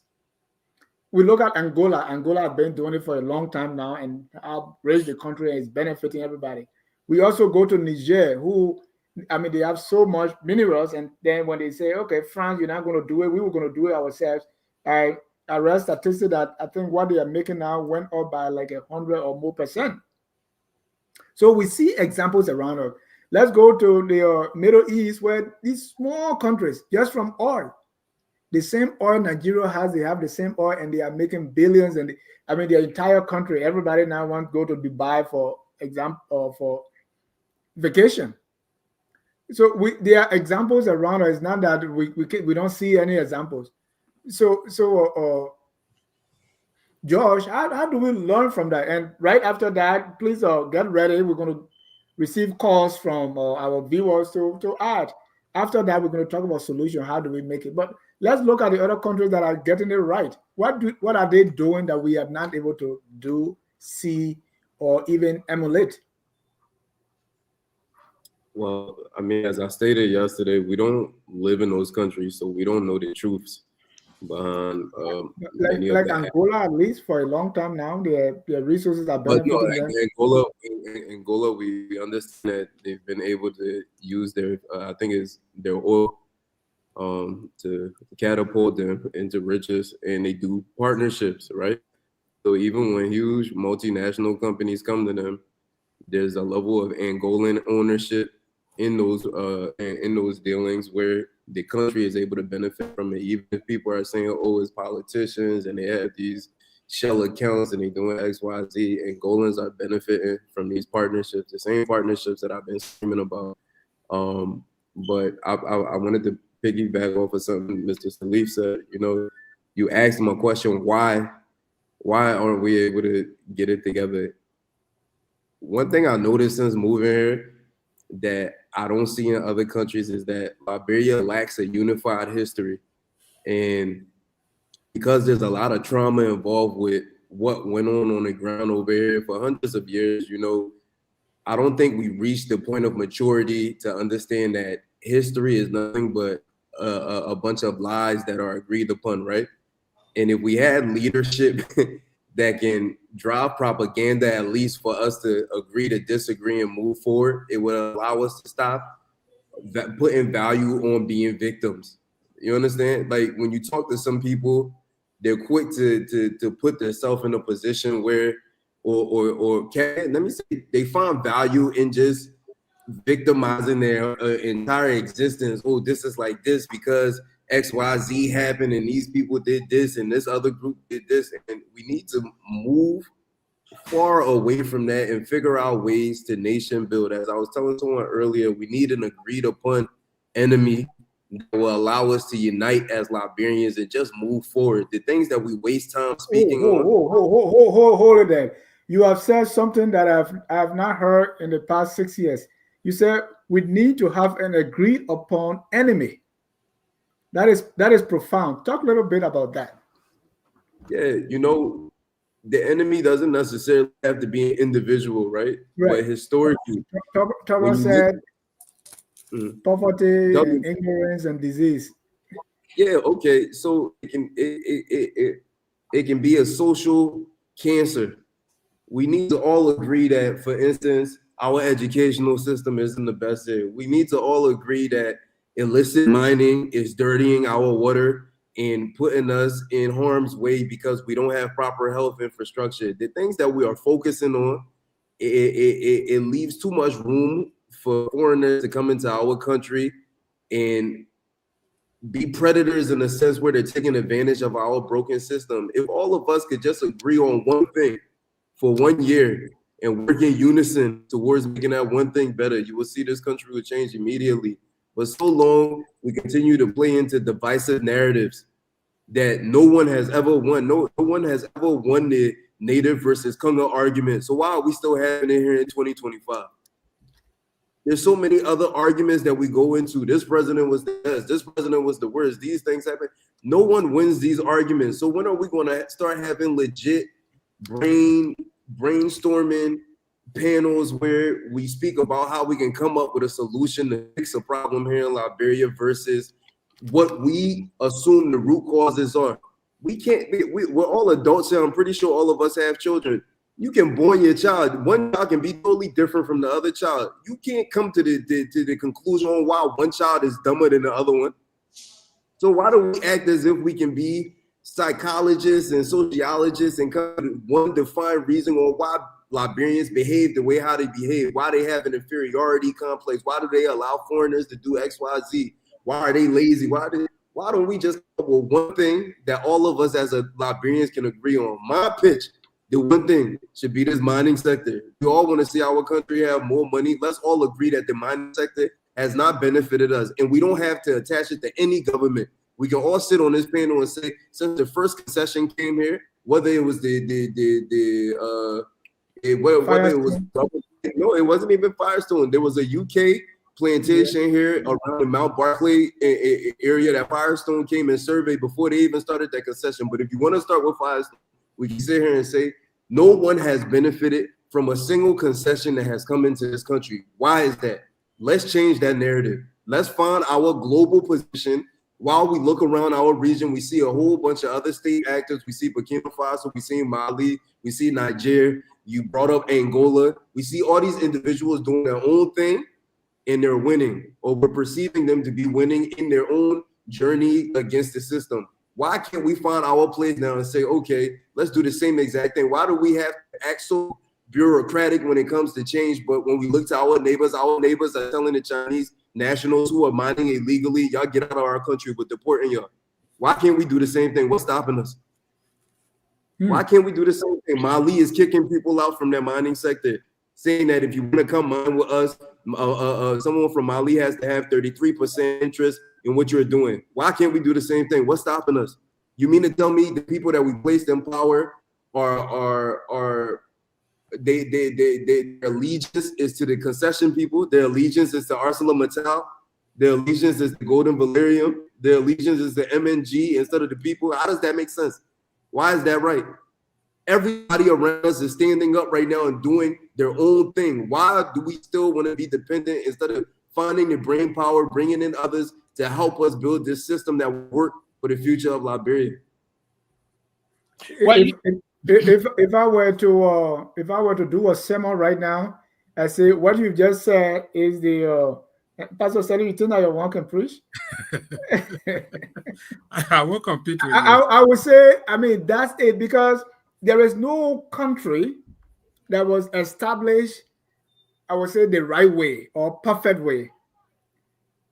We look at Angola. Angola has been doing it for a long time now and have raised the country and is benefiting everybody. We also go to Niger, who, I mean, they have so much minerals, and then when they say, okay, France, you're not going to do it, we were going to do it ourselves. I read statistics that I think what they are making now went up by like 100 or more %. So we see examples around us. Let's go to the Middle East, where these small countries, just from oil, the same oil Nigeria has, they have the same oil, and they are making billions. And I mean, the entire country, everybody now wants to go to Dubai for for vacation. So there are examples around us. It's not that we don't see any examples. So Josh, how do we learn from that? And right after that, please get ready. We're going to receive calls from our viewers to add. After that, we're going to talk about solution. How do we make it? But let's look at the other countries that are getting it right. What are they doing that we are not able to do, see, or even emulate? Well, I mean, as I stated yesterday, we don't live in those countries, so we don't know the truths behind like Angola, at least for a long time now, their resources are benefiting them. Angola, we understand that they've been able to use their, I think it's their oil, to catapult them into riches, and they do partnerships, right? So even when huge multinational companies come to them, there's a level of Angolan ownership in those dealings where the country is able to benefit from it. Even if people are saying, oh, it's politicians and they have these shell accounts and they're doing X, Y, Z, Angolans are benefiting from these partnerships, the same partnerships that I've been screaming about. But I wanted to piggyback off of something Mr. Salif said. You know, you asked him a question, why aren't we able to get it together? One thing I noticed since moving here that I don't see in other countries is that Liberia lacks a unified history. And because there's a lot of trauma involved with what went on the ground over here for hundreds of years, you know, I don't think we reached the point of maturity to understand that history is nothing but a bunch of lies that are agreed upon, right? And if we had leadership that can drive propaganda, at least for us to agree to disagree and move forward, it would allow us to stop putting value on being victims. You understand? Like when you talk to some people, they're quick to put themselves in a position where, let me say, they find value in just victimizing their entire existence. Oh, this is like this because XYZ happened and these people did this and this other group did this, and we need to move far away from that and figure out ways to nation build. As I was telling someone earlier, we need an agreed upon enemy that will allow us to unite as Liberians and just move forward. The things that we waste time speaking on. Hold it there. You have said something that I have not heard in the past 6 years. You said we need to have an agreed upon enemy. That is profound. Talk a little bit about that. Yeah, you know, the enemy doesn't necessarily have to be an individual, right? But historically, Thomas said poverty and ignorance and disease. Yeah, okay. So it can be a social cancer. We need to all agree that, for instance, our educational system isn't the best here. We need to all agree that illicit mining is dirtying our water and putting us in harm's way because we don't have proper health infrastructure. The things that we are focusing on, it leaves too much room for foreigners to come into our country and be predators in a sense where they're taking advantage of our broken system. If all of us could just agree on one thing for 1 year and work in unison towards making that one thing better, you will see this country will change immediately. But so long we continue to play into divisive narratives that no one has ever won. No one has ever won the native versus Kunga argument. So why are we still having it here in 2025? There's so many other arguments that we go into. This president was the best. This president was the worst. These things happen. No one wins these arguments. So when are we going to start having legit brainstorming panels where we speak about how we can come up with a solution to fix a problem here in Liberia versus what we assume the root causes are? We can't. We're all adults here. I'm pretty sure all of us have children. You can born your child. One child can be totally different from the other child. You can't come to the conclusion on why one child is dumber than the other one. So why do we act as if we can be psychologists and sociologists and come to one defined reason on why Liberians behave the way how they behave, why they have an inferiority complex, why do they allow foreigners to do X, Y, Z, why are they lazy, why don't we just come up with one thing that all of us as a Liberians can agree on? My pitch, the one thing should be this mining sector. We all want to see our country have more money. Let's all agree that the mining sector has not benefited us, and we don't have to attach it to any government. We can all sit on this panel and say, since the first concession came here, whether it was no, it wasn't even Firestone. There was a UK plantation here around the Mount Barclay area that Firestone came and surveyed before they even started that concession. But if you want to start with Firestone, we can sit here and say no one has benefited from a single concession that has come into this country. Why is that? Let's change that narrative. Let's find our global position. While we look around our region, we see a whole bunch of other state actors. We see Burkina Faso, we see Mali, we see Nigeria. You brought up Angola. We see all these individuals doing their own thing and they're winning, or we're perceiving them to be winning in their own journey against the system. Why can't we find our place now and say, okay, let's do the same exact thing? Why do we have to act so bureaucratic when it comes to change? But when we look to our neighbors are telling the Chinese nationals who are mining illegally, y'all get out of our country, we're deporting y'all. Why can't we do the same thing? What's stopping us? Why can't we do the same thing? Mali is kicking people out from their mining sector, saying that if you want to come mine with us, someone from Mali has to have 33% interest in what you're doing. Why can't we do the same thing? What's stopping us? You mean to tell me the people that we placed in power are their allegiance is to the concession people, their allegiance is to ArcelorMittal, their allegiance is to Golden Valerium, their allegiance is to MNG instead of the people? How does that make sense? Why is that right? Everybody around us is standing up right now and doing their own thing. Why do we still want to be dependent instead of finding the brain power, bringing in others to help us build this system that will work for the future of Liberia? Well, If I were to do a sermon right now, I say what you just said is the Pastor said, you think that your one can preach? I will compete with you. I would say, I mean, that's it, because there is no country that was established, I would say, the right way or perfect way.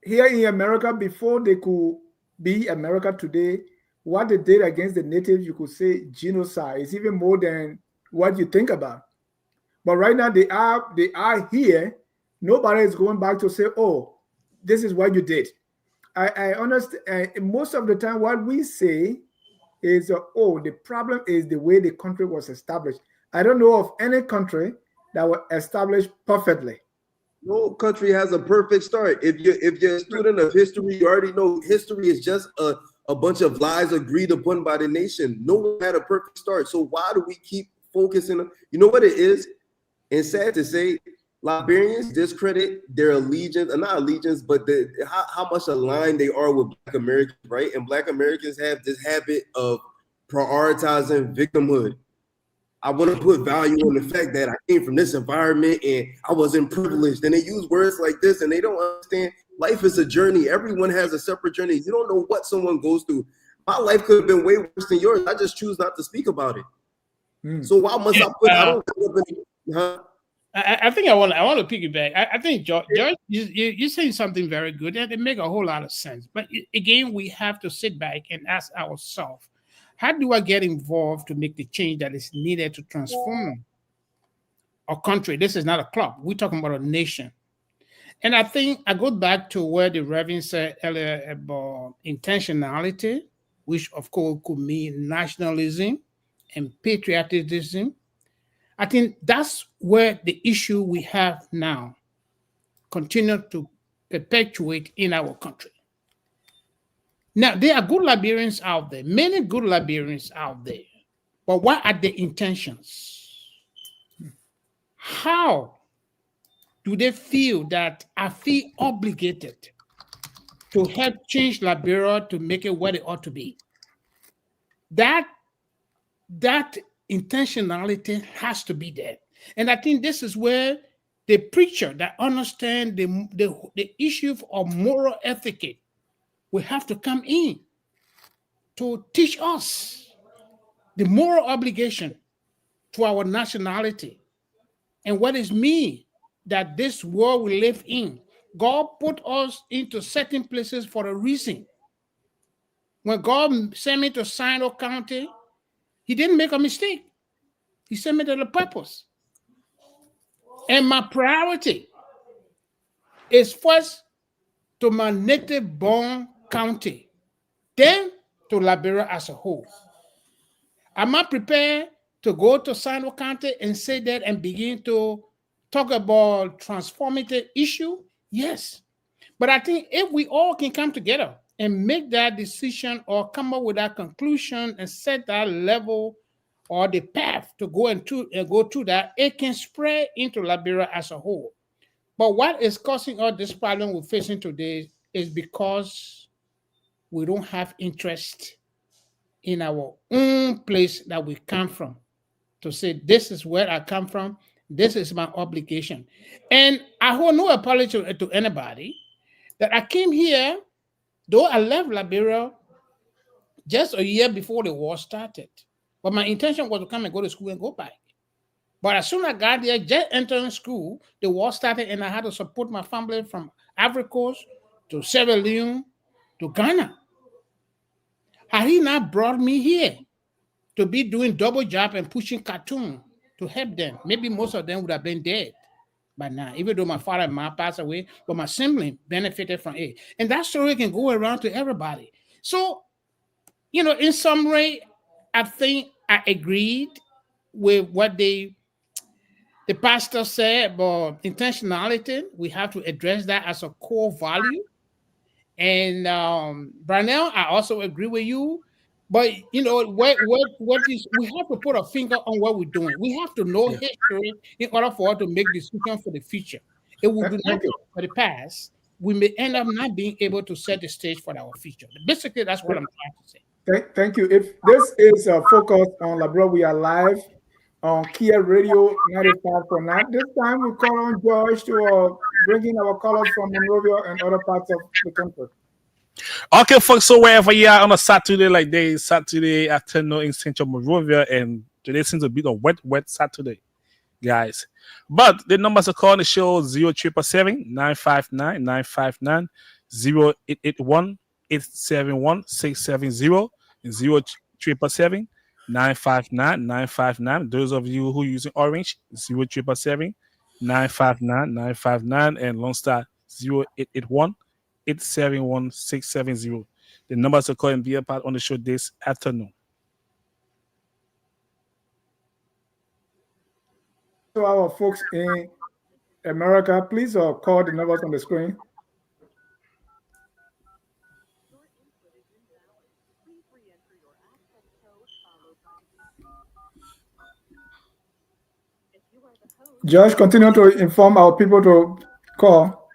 Here in America, before they could be America today, what they did against the natives, you could say genocide. It's even more than what you think about. But right now they are here. Nobody is going back to say, oh, this is what you did. I understand. Most of the time what we say is, oh, the problem is the way the country was established. I don't know of any country that was established perfectly. No country has a perfect start. If you're a student of history, you already know history is just a bunch of lies agreed upon by the nation. No one had a perfect start. So why do we keep focusing on, you know what it is? And sad to say, Liberians discredit their allegiance, not allegiance, but how much aligned they are with Black Americans, right? And Black Americans have this habit of prioritizing victimhood. I want to put value on the fact that I came from this environment and I wasn't privileged. And they use words like this and they don't understand life is a journey. Everyone has a separate journey. You don't know what someone goes through. My life could have been way worse than yours. I just choose not to speak about it. So why must I put? I don't. Huh? I think I want to piggyback. I think George, you're saying something very good, and it makes a whole lot of sense. But again, we have to sit back and ask ourselves, how do I get involved to make the change that is needed to transform a country? This is not a club. We're talking about a nation. And I think I go back to where the Reverend said earlier about intentionality, which of course could mean nationalism and patriotism. I think that's where the issue we have now continue to perpetuate in our country. Now, there are good Liberians out there, many good Liberians out there, but what are the intentions? How do they feel that I feel obligated to help change Liberia to make it what it ought to be? That intentionality has to be there. And I think this is where the preacher that understands the issue of moral ethic will have to come in to teach us the moral obligation to our nationality and what it means that this world we live in. God put us into certain places for a reason. When God sent me to Sino County, he didn't make a mistake. He sent me to the purpose. And my priority is first to my native-born county, then to Liberia as a whole. Am I prepared to go to Sino County and say that and begin to talk about transformative issue? Yes. But I think if we all can come together and make that decision or come up with that conclusion and set that level or the path to go to that, it can spread into Liberia as a whole. But what is causing us this problem we're facing today is because we don't have interest in our own place that we come from to say, this is where I come from, this is my obligation. And I hold no apology to anybody that I came here, though I left Liberia just a year before the war started. But my intention was to come and go to school and go back. But as soon as I got there, just entering school, the war started and I had to support my family from Ivory Coast to Sierra Leone to Ghana. Had he not brought me here to be doing double job and pushing cartoon to help them, maybe most of them would have been dead by now, even though my father and mother passed away, but my sibling benefited from it. And that story can go around to everybody. So, in summary, I think I agreed with what the pastor said about intentionality. We have to address that as a core value. And Brunel, I also agree with you. But what is, we have to put a finger on what we're doing. We have to know history in order for us to make decisions for the future. If we do not for the past, we may end up not being able to set the stage for our future. Basically, that's what I'm trying to say. Thank you. If this is a focus on Liberia, we are live on Kear Radio 95.9. This time we call on George to bring in our callers from Monrovia and other parts of the country. Okay, folks, so wherever you are on a Saturday like this, Saturday afternoon in Central Monrovia, and today seems to be a wet Saturday, guys. But the numbers are calling the show 0777 959 959 0881 871 670 0777 959 959. Those of you who are using Orange, 0777 959 959, and Lone Star 0881 871 670. The numbers are calling and be a part on the show this afternoon. So our folks in America, please call the numbers on the screen. Josh, continue to inform our people to call.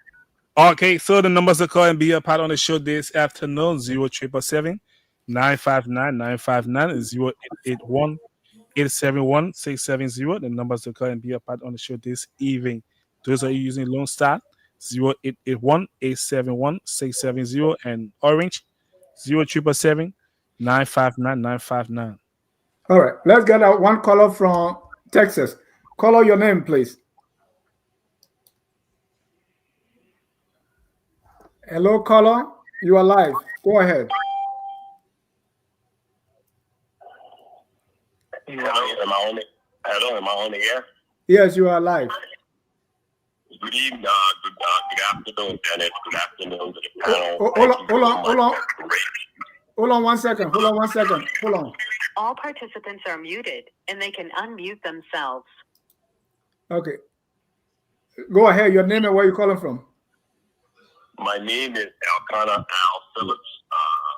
Okay, so the numbers to call and be a part on the show this afternoon: 0777 959 959 0881 871 670. The numbers to call and be a part on the show this evening. Those are using Lone Star 0881 871 670 and Orange 0777 959 959. All right, let's get out one caller from Texas. Caller, your name, please. Hello, caller. You are live. Go ahead. Hello, am I on the air? Yes, you are live. Good evening, good afternoon, Dennis. Good afternoon to the panel. Hold on 1 second. Hold on. All participants are muted and they can unmute themselves. Okay. Go ahead. Your name and where you calling from? My name is Elkanah Al Phillips.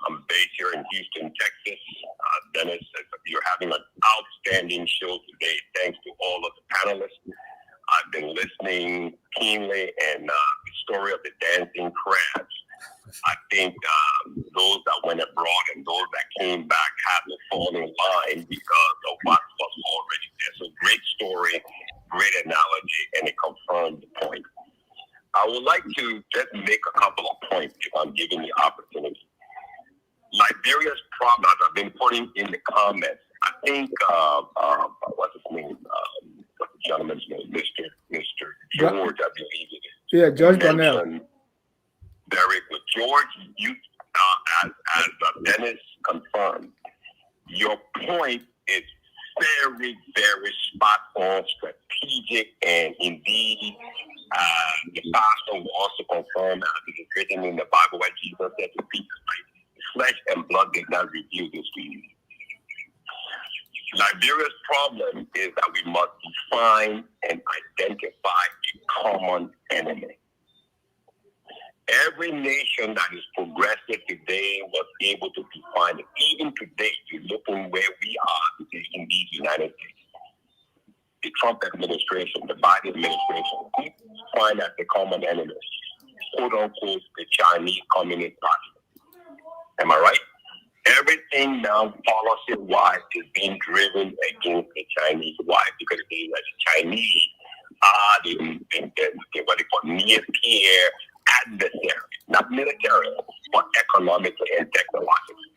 I'm based here in Houston, Texas. Dennis, you're having an outstanding show today. Thanks to all of the panelists. I've been listening keenly, and the story of the dancing crabs. I think those that went abroad and those that came back haven't fallen in line because of what was already there. So great story, great analogy, and it confirmed the point. I would like to just make a couple of points if I'm given the opportunity. Liberia's problem, as I've been putting in the comments, I think, what's his name? What's the gentleman's name? Mr. George, I believe it is. Yeah, George Donnell. Very good. George, you, as Dennis confirmed, your point is very, very spot on, strategic, and indeed, the pastor will also confirm, as it is written in the Bible, where Jesus said to Peter, flesh and blood did not reveal this to you. Liberia's problem is that we must define and identify a common enemy. Every nation that is progressive today was able to define it. Even today, you look on where we are in these United States. The Trump administration, the Biden administration, we find that the common enemy, quote unquote, the Chinese Communist Party. Am I right? Everything now, policy-wise, is being driven against the Chinese. Why? Because the Chinese are the what they call near-peer adversary, not military, but economically and technologically.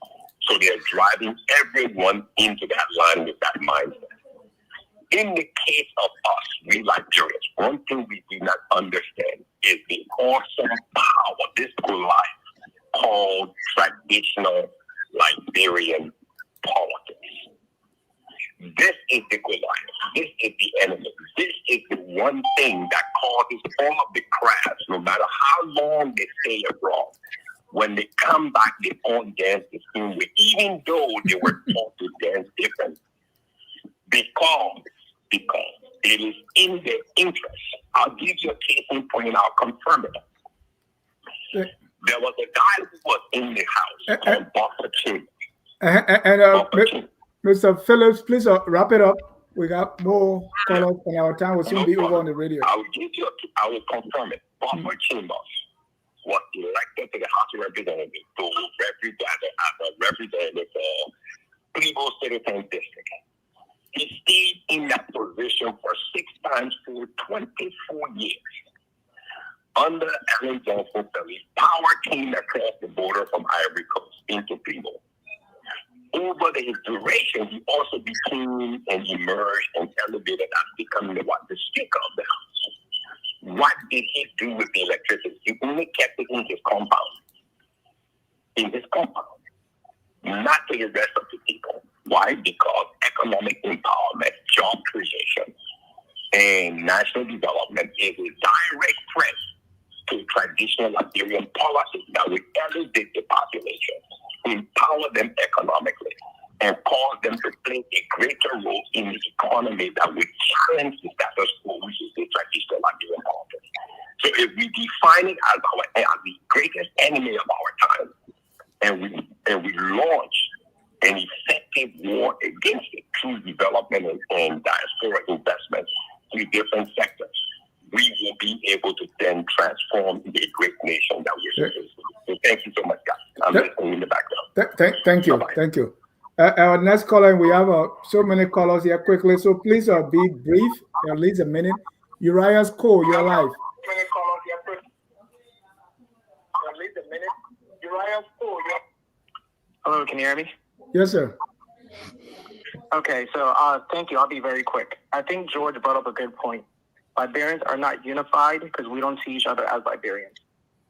So they're driving everyone into that line with that mindset. In the case of us, we Liberians, one thing we do not understand is the awesome power, this Goliath, called traditional Liberian politics. This is the Goliath. This is the enemy. This is the one thing that causes all of the crabs, no matter how long they stay abroad, when they come back, they all dance the same way, even though they were taught to dance different. Because it is in their interest. I'll give you a case in point and I'll confirm it. There was a guy who was in the house called Buster King. Mr. Phillips, please wrap it up. We got more callers and our time will soon be over on the radio. I will confirm it. Buffer Chambers was elected to the House of Representatives to as a representative for Plebo Citizen District. He stayed in that position for 6 times for 24 years. Under Ellen Johnson, power came across the border from Ivory Coast into Plebo. Over his duration, he also became and emerged and elevated as becoming the Speaker of the House. What did he do with the electricity? He only kept it in his compound. Not to the rest of the people. Why? Because economic empowerment, job creation, and national development is a direct threat to traditional Liberian policies that would elevate the population, empower them economically, and cause them to play a greater role in the economy that would challenge the status quo, which is the traditional Liberian politics. So if we define it as the greatest enemy of our time, and we launch an effective war against it through development and diaspora investments, through different sectors, we will be able to then transform into a great nation that we're supposed to be. So thank you so much, guys. I'm listening in the background. Thank you. Bye-bye. Thank you. Our next caller, and we have so many callers here quickly, so please be brief, at least a minute. Uriah's Cole, you're live. Hello, can you hear me? Yes, sir. Okay, so thank you. I'll be very quick. I think George brought up a good point. Liberians are not unified because we don't see each other as Liberians.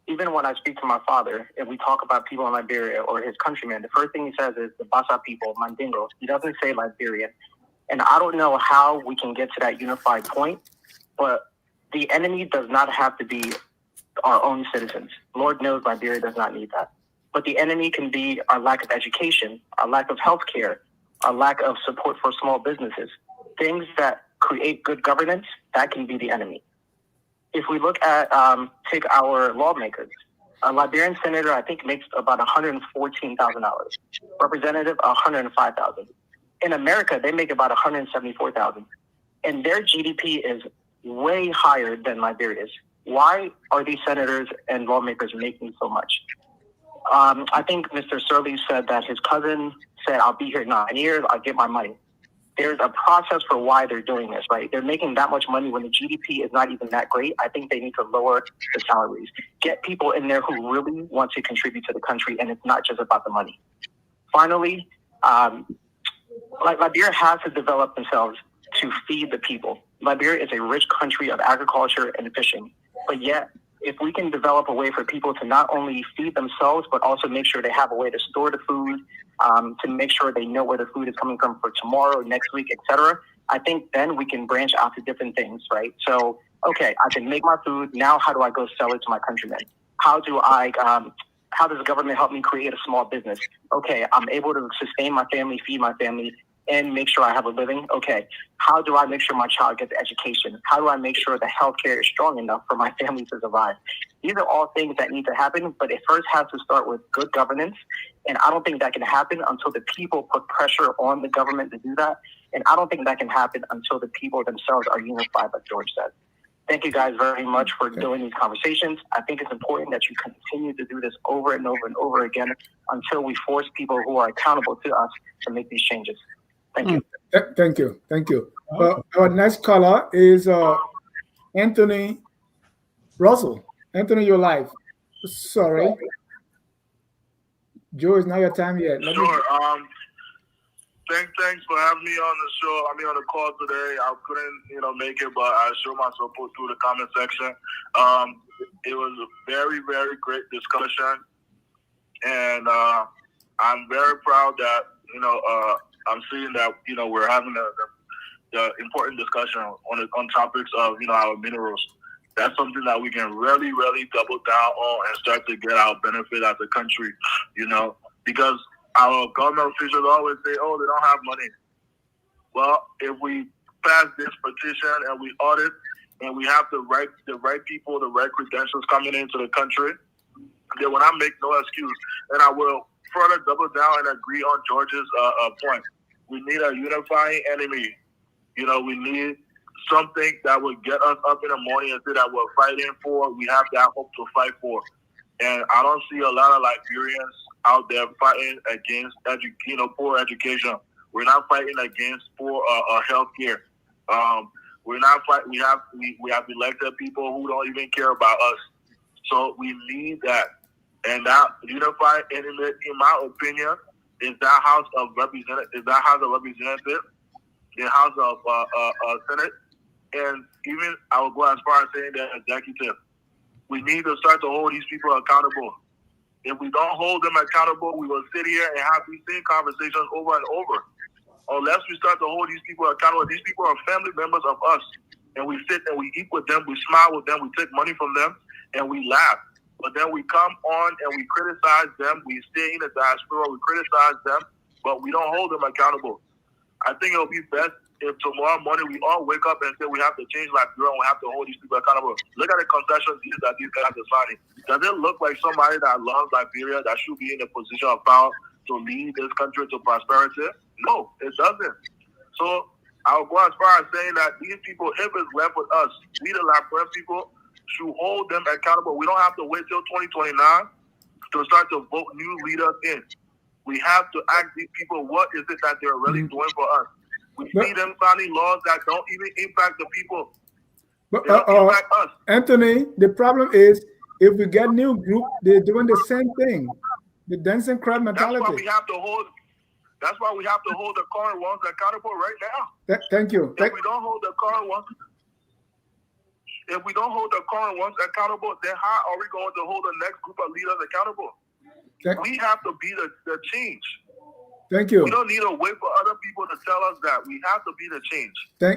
Even when I speak to my father, if we talk about people in Liberia or his countrymen, the first thing he says is the Bassa people, Mandingos. He doesn't say Liberian. And I don't know how we can get to that unified point, but the enemy does not have to be our own citizens. Lord knows Liberia does not need that. But the enemy can be our lack of education, our lack of health care, our lack of support for small businesses. Things that create good governance, that can be the enemy. If we look at, take our lawmakers, a Liberian senator, I think, makes about $114,000. Representative, $105,000. In America, they make about $174,000. And their GDP is way higher than Liberia's. Why are these senators and lawmakers making so much? I think Mr. Sirleaf said that his cousin said, I'll be here 9 years, I'll get my money. There's a process for why they're doing this, right? They're making that much money when the GDP is not even that great. I think they need to lower the salaries. Get people in there who really want to contribute to the country, and it's not just about the money. Finally, Liberia has to develop themselves to feed the people. Liberia is a rich country of agriculture and fishing, but yet if we can develop a way for people to not only feed themselves, but also make sure they have a way to store the food, to make sure they know where the food is coming from for tomorrow, next week, etc., I think then we can branch out to different things, right? So, okay, I can make my food. Now, how do I go sell it to my countrymen? How does the government help me create a small business? Okay, I'm able to sustain my family, feed my family, and make sure I have a living. Okay, how do I make sure my child gets education? How do I make sure the healthcare is strong enough for my family to survive? These are all things that need to happen, but it first has to start with good governance. And I don't think that can happen until the people put pressure on the government to do that. And I don't think that can happen until the people themselves are unified, like George said. Thank you guys very much for doing these conversations. I think it's important that you continue to do this over and over and over again until we force people who are accountable to us to make these changes. Thank you. Thank you. Thank you. Our next caller is Anthony Russell. Anthony, you're live. Sorry. Joe, it's not your time yet. Sure. Thanks for having me on the show. I mean, on the call today. I couldn't, make it, but I showed my support through the comment section. It was a very, very great discussion, and I'm very proud that I'm seeing that we're having the important discussion on topics of our minerals. That's something that we can really, really double down on and start to get our benefit as a country. Because our government officials always say, "Oh, they don't have money." Well, if we pass this petition and we audit and we have the right people, the right credentials coming into the country, they will not make no excuse. And I will further double down and agree on George's point. We need a unifying enemy. We need something that will get us up in the morning and say that we're fighting for. We have that hope to fight for. And I don't see a lot of Liberians out there fighting against poor education. We're not fighting against poor health care. We're not fighting. We have elected people who don't even care about us. So we need that. And that unified enemy, in my opinion, is that House of Representatives, the House of Senate, and even I would go as far as saying the executive. We need to start to hold these people accountable. If we don't hold them accountable, we will sit here and have these same conversations over and over. Unless we start to hold these people accountable, these people are family members of us. And we sit and we eat with them, we smile with them, we take money from them, and we laugh. But then we come on and we criticize them. We stay in the diaspora, we criticize them, but we don't hold them accountable. I think it'll be best if tomorrow morning we all wake up and say we have to change Liberia and we have to hold these people accountable. Look at the concession deals that these guys are signing. Does it look like somebody that loves Liberia that should be in a position of power to lead this country to prosperity? No, it doesn't. So I'll go as far as saying that these people, if it's left with us, we the Liberian people should hold them accountable. We don't have to wait till 2029 to start to vote new leaders in. We have to ask these people, what is it that they're really doing for us? We see them signing laws that don't even impact the people. But They don't impact us. Anthony, the problem is if we get new group, they're doing the same thing. The dancing crowd mentality. That's why we have to hold. That's why we have to hold the current ones accountable right now. Thank you. If we don't hold the current ones, accountable, then how are we going to hold the next group of leaders accountable? We have to be the change. Thank you. We don't need to wait for other people to tell us that. We have to be the change.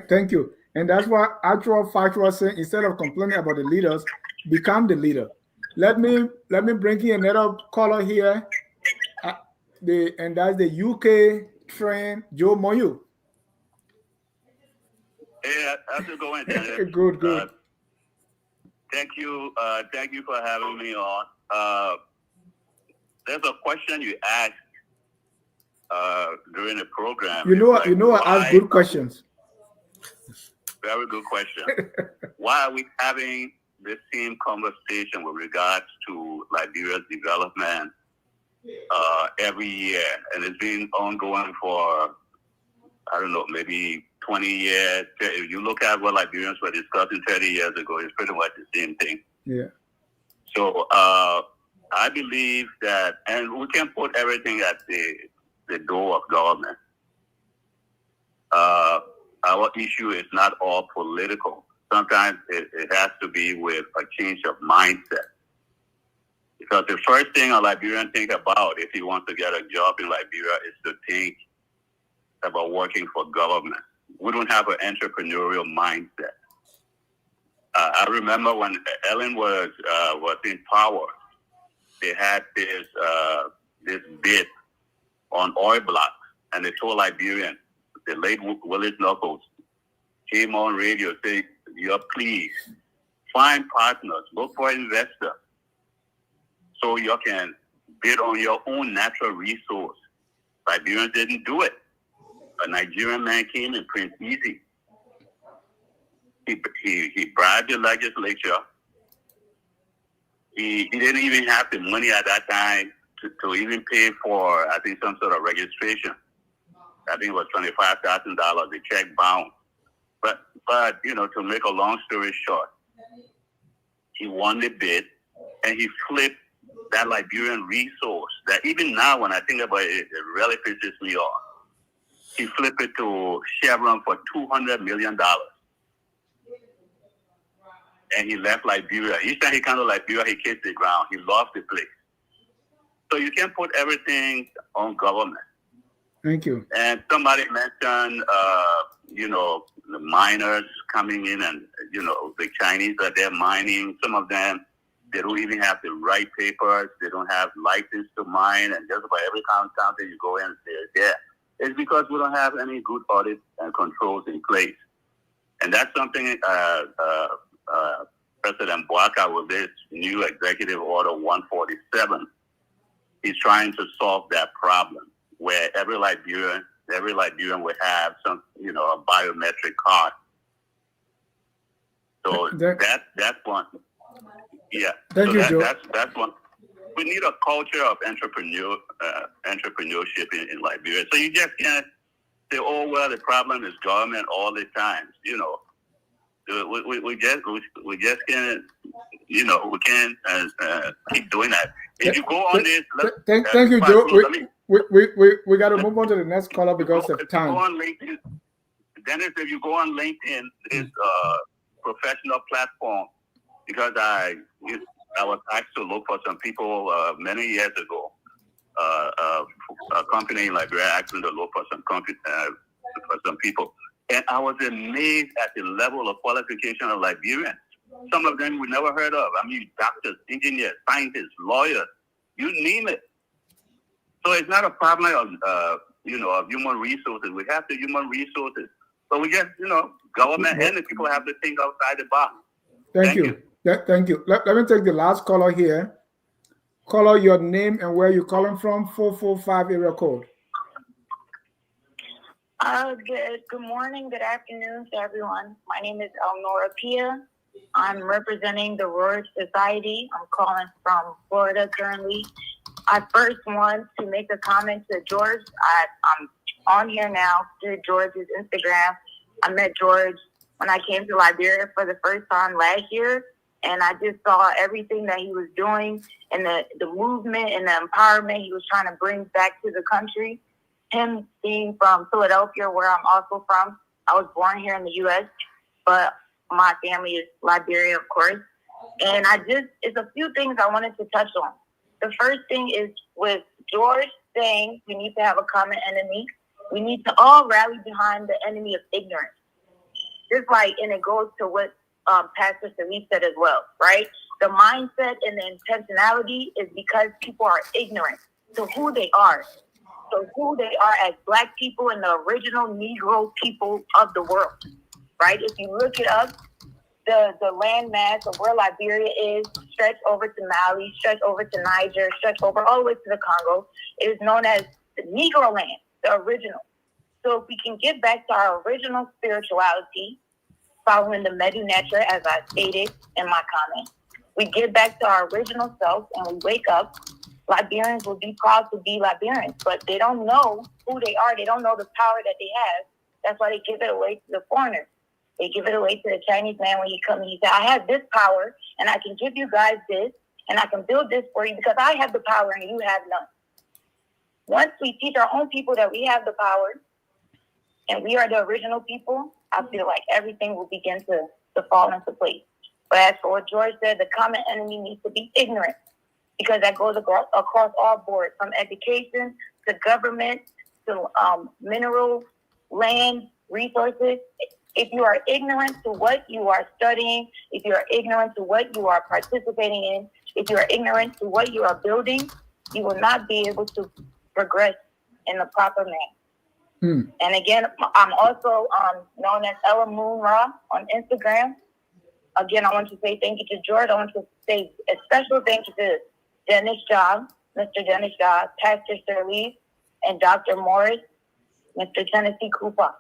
Thank you. And that's why actual factual saying, instead of complaining about the leaders, become the leader. Let me bring in another caller here. And that's the UK train, Joe Moyu. Hey, how's it going, Dennis? Good. Thank you for having me on. There's a question you asked during the program. You know, I ask good questions. Very good question. Why are we having this same conversation with regards to Liberia's development every year? And it's been ongoing for, I don't know, maybe 20 years. If you look at what Liberians were discussing 30 years ago, it's pretty much the same thing. Yeah. So I believe that, and we can put everything at the door of government. Our issue is not all political. Sometimes it has to be with a change of mindset. Because the first thing a Liberian think about if he wants to get a job in Liberia is to think about working for government. We don't have an entrepreneurial mindset. I remember when Ellen was in power, they had this bid on oil blocks, and they told Liberians, the late Willis Knuckles came on radio saying, please find partners, look for investors, so you can bid on your own natural resource. Liberians didn't do it. A Nigerian man came in Prince Easy. He bribed the legislature. He didn't even have the money at that time to even pay for, I think, some sort of registration. I think it was $25,000. The check bounced. But to make a long story short, he won the bid, and he flipped that Liberian resource that even now when I think about it, it really pisses me off. He flipped it to Chevron for $200 million. And he left Liberia. Each time he came to Liberia, he kissed the ground. He lost the place. So you can't put everything on government. Thank you. And somebody mentioned, the miners coming in and, the Chinese are there mining. Some of them, they don't even have the right papers. They don't have license to mine. And just about every county you go in and say, yeah. It's because we don't have any good audits and controls in place. And that's something President Bouaka, with this new Executive Order 147, he's trying to solve that problem, where every Liberian will have some, a biometric card. So that's one. Yeah. Thank you, Joe. That's one. We need a culture of entrepreneurship in Liberia. So you just can't say, "Oh well, the problem is government" all the time. We just can't. We can't keep doing that. If you go on this, thank you, Joe. We got to move on to the next caller because of time. Go on LinkedIn, Dennis, if you go on LinkedIn, it's a professional platform, because I was asked to look for some people many years ago. A company in Liberia asked me to look for some people. And I was amazed at the level of qualification of Liberians. Some of them we never heard of. I mean, doctors, engineers, scientists, lawyers, you name it. So it's not a problem of human resources. We have the human resources. But we just, government and the people have to think outside the box. Thank you. Thank you. Let me take the last caller here. Caller, your name and where you're calling from, 445 area code. Good morning, good afternoon to everyone. My name is Elnora Pia. I'm representing the Royal Society. I'm calling from Florida currently. I first want to make a comment to George. I'm on here now through George's Instagram. I met George when I came to Liberia for the first time last year, and I just saw everything that he was doing and the movement and the empowerment he was trying to bring back to the country. Him being from Philadelphia, where I'm also from. I was born here in the U.S., but my family is Liberia, of course. And it's a few things I wanted to touch on. The first thing is with George saying we need to have a common enemy. We need to all rally behind the enemy of ignorance. Just like, and it goes to what Pastor Salif said as well, right? The mindset and the intentionality is because people are ignorant to who they are. So who they are as Black people and the original Negro people of the world, right? If you look it up, the landmass of where Liberia is stretched over to Mali, stretched over to Niger, stretched over all the way to the Congo. It is known as the Negro land, the original. So if we can get back to our original spirituality, following the Medu Neter, as I stated in my comment, we get back to our original self and we wake up, Liberians will be proud to be Liberians, but they don't know who they are. They don't know the power that they have. That's why they give it away to the foreigners. They give it away to the Chinese man when he comes and he says, I have this power and I can give you guys this and I can build this for you because I have the power and you have none. Once we teach our own people that we have the power and we are the original people, I feel like everything will begin to fall into place. But as for what George said, the common enemy needs to be ignorant, because that goes across all boards, from education to government to minerals, land, resources. If you are ignorant to what you are studying, if you are ignorant to what you are participating in, if you are ignorant to what you are building, you will not be able to progress in the proper manner. And again, I'm also known as Ella Moon Ra on Instagram. Again, I want to say thank you to George. I want to say a special thank you to Dennis Shaw, Mr. Dennis Shaw, Pastor Sirleaf, and Dr. Morris, Mr. Tennessee Kopa.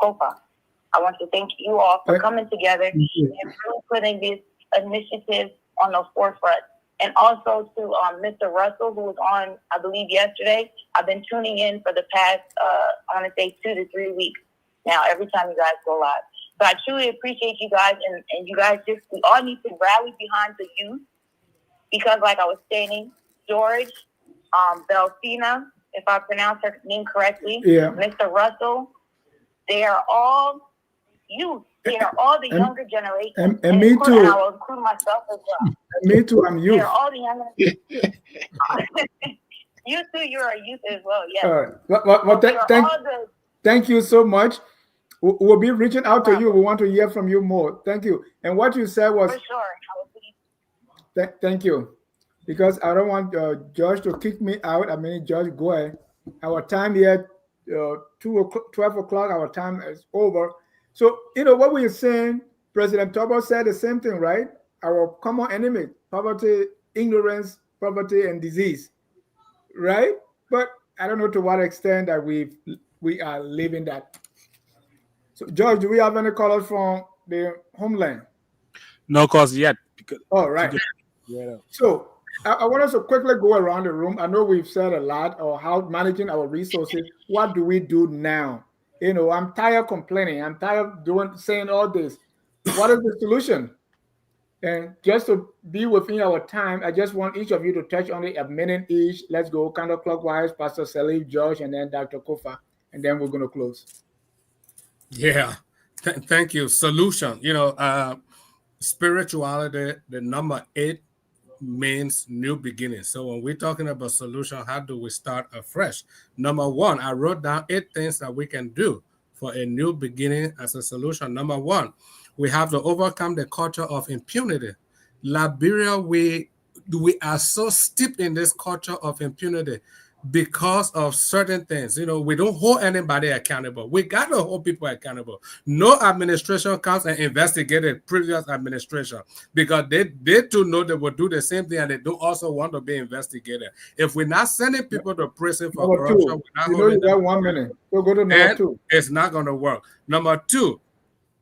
I want to thank you all for coming together and really putting this initiative on the forefront. And also to Mr. Russell, who was on, I believe, yesterday. I've been tuning in for the past, I want to say 2 to 3 weeks now, every time you guys go live. So I truly appreciate you guys, and you guys we all need to rally behind the youth, because like I was stating, George, Belfina, if I pronounce her name correctly, Mr. Russell, they are all youth. They are all the younger generation. And me too. And I will include myself as well. Me too, I'm youth. They're all the younger. You too, you're a youth as well, yes. All right. Thank you so much. We'll be reaching out to you. We want to hear from you more. Thank you. And what you said was... For sure. Thank you. Because I don't want George to kick me out. I mean, George, go ahead. Our time here, 12 o'clock, our time is over. So, what we are saying, President Tobo said the same thing, right? Our common enemy, poverty, ignorance, poverty, and disease, right? But I don't know to what extent that we are living that. So, George, do we have any callers from the homeland? No calls yet. All right. Yeah. So, I want us to quickly go around the room. I know we've said a lot of how managing our resources. What do we do now? I'm tired of complaining. I'm tired of saying all this. What is the solution? And just to be within our time, I just want each of you to touch only a minute each. Let's go counterclockwise. Pastor Salif, George, and then Dr. Kofa. And then we're going to close. Yeah. Thank you. Solution. Spirituality, the number 8 means new beginning. So when we're talking about solution, how do we start afresh? Number 1, I wrote down 8 things that we can do for a new beginning as a solution. Number 1, we have to overcome the culture of impunity. Liberia, we are so steeped in this culture of impunity. because of certain things. We don't hold anybody accountable. We got to hold people accountable. No administration comes and investigated previous administration because they too know they will do the same thing and they don't also want to be investigated. If we're not sending people to prison for Number corruption, two, we're not you holding got them 1 minute. We'll go to number two. it's not going to work. Number two,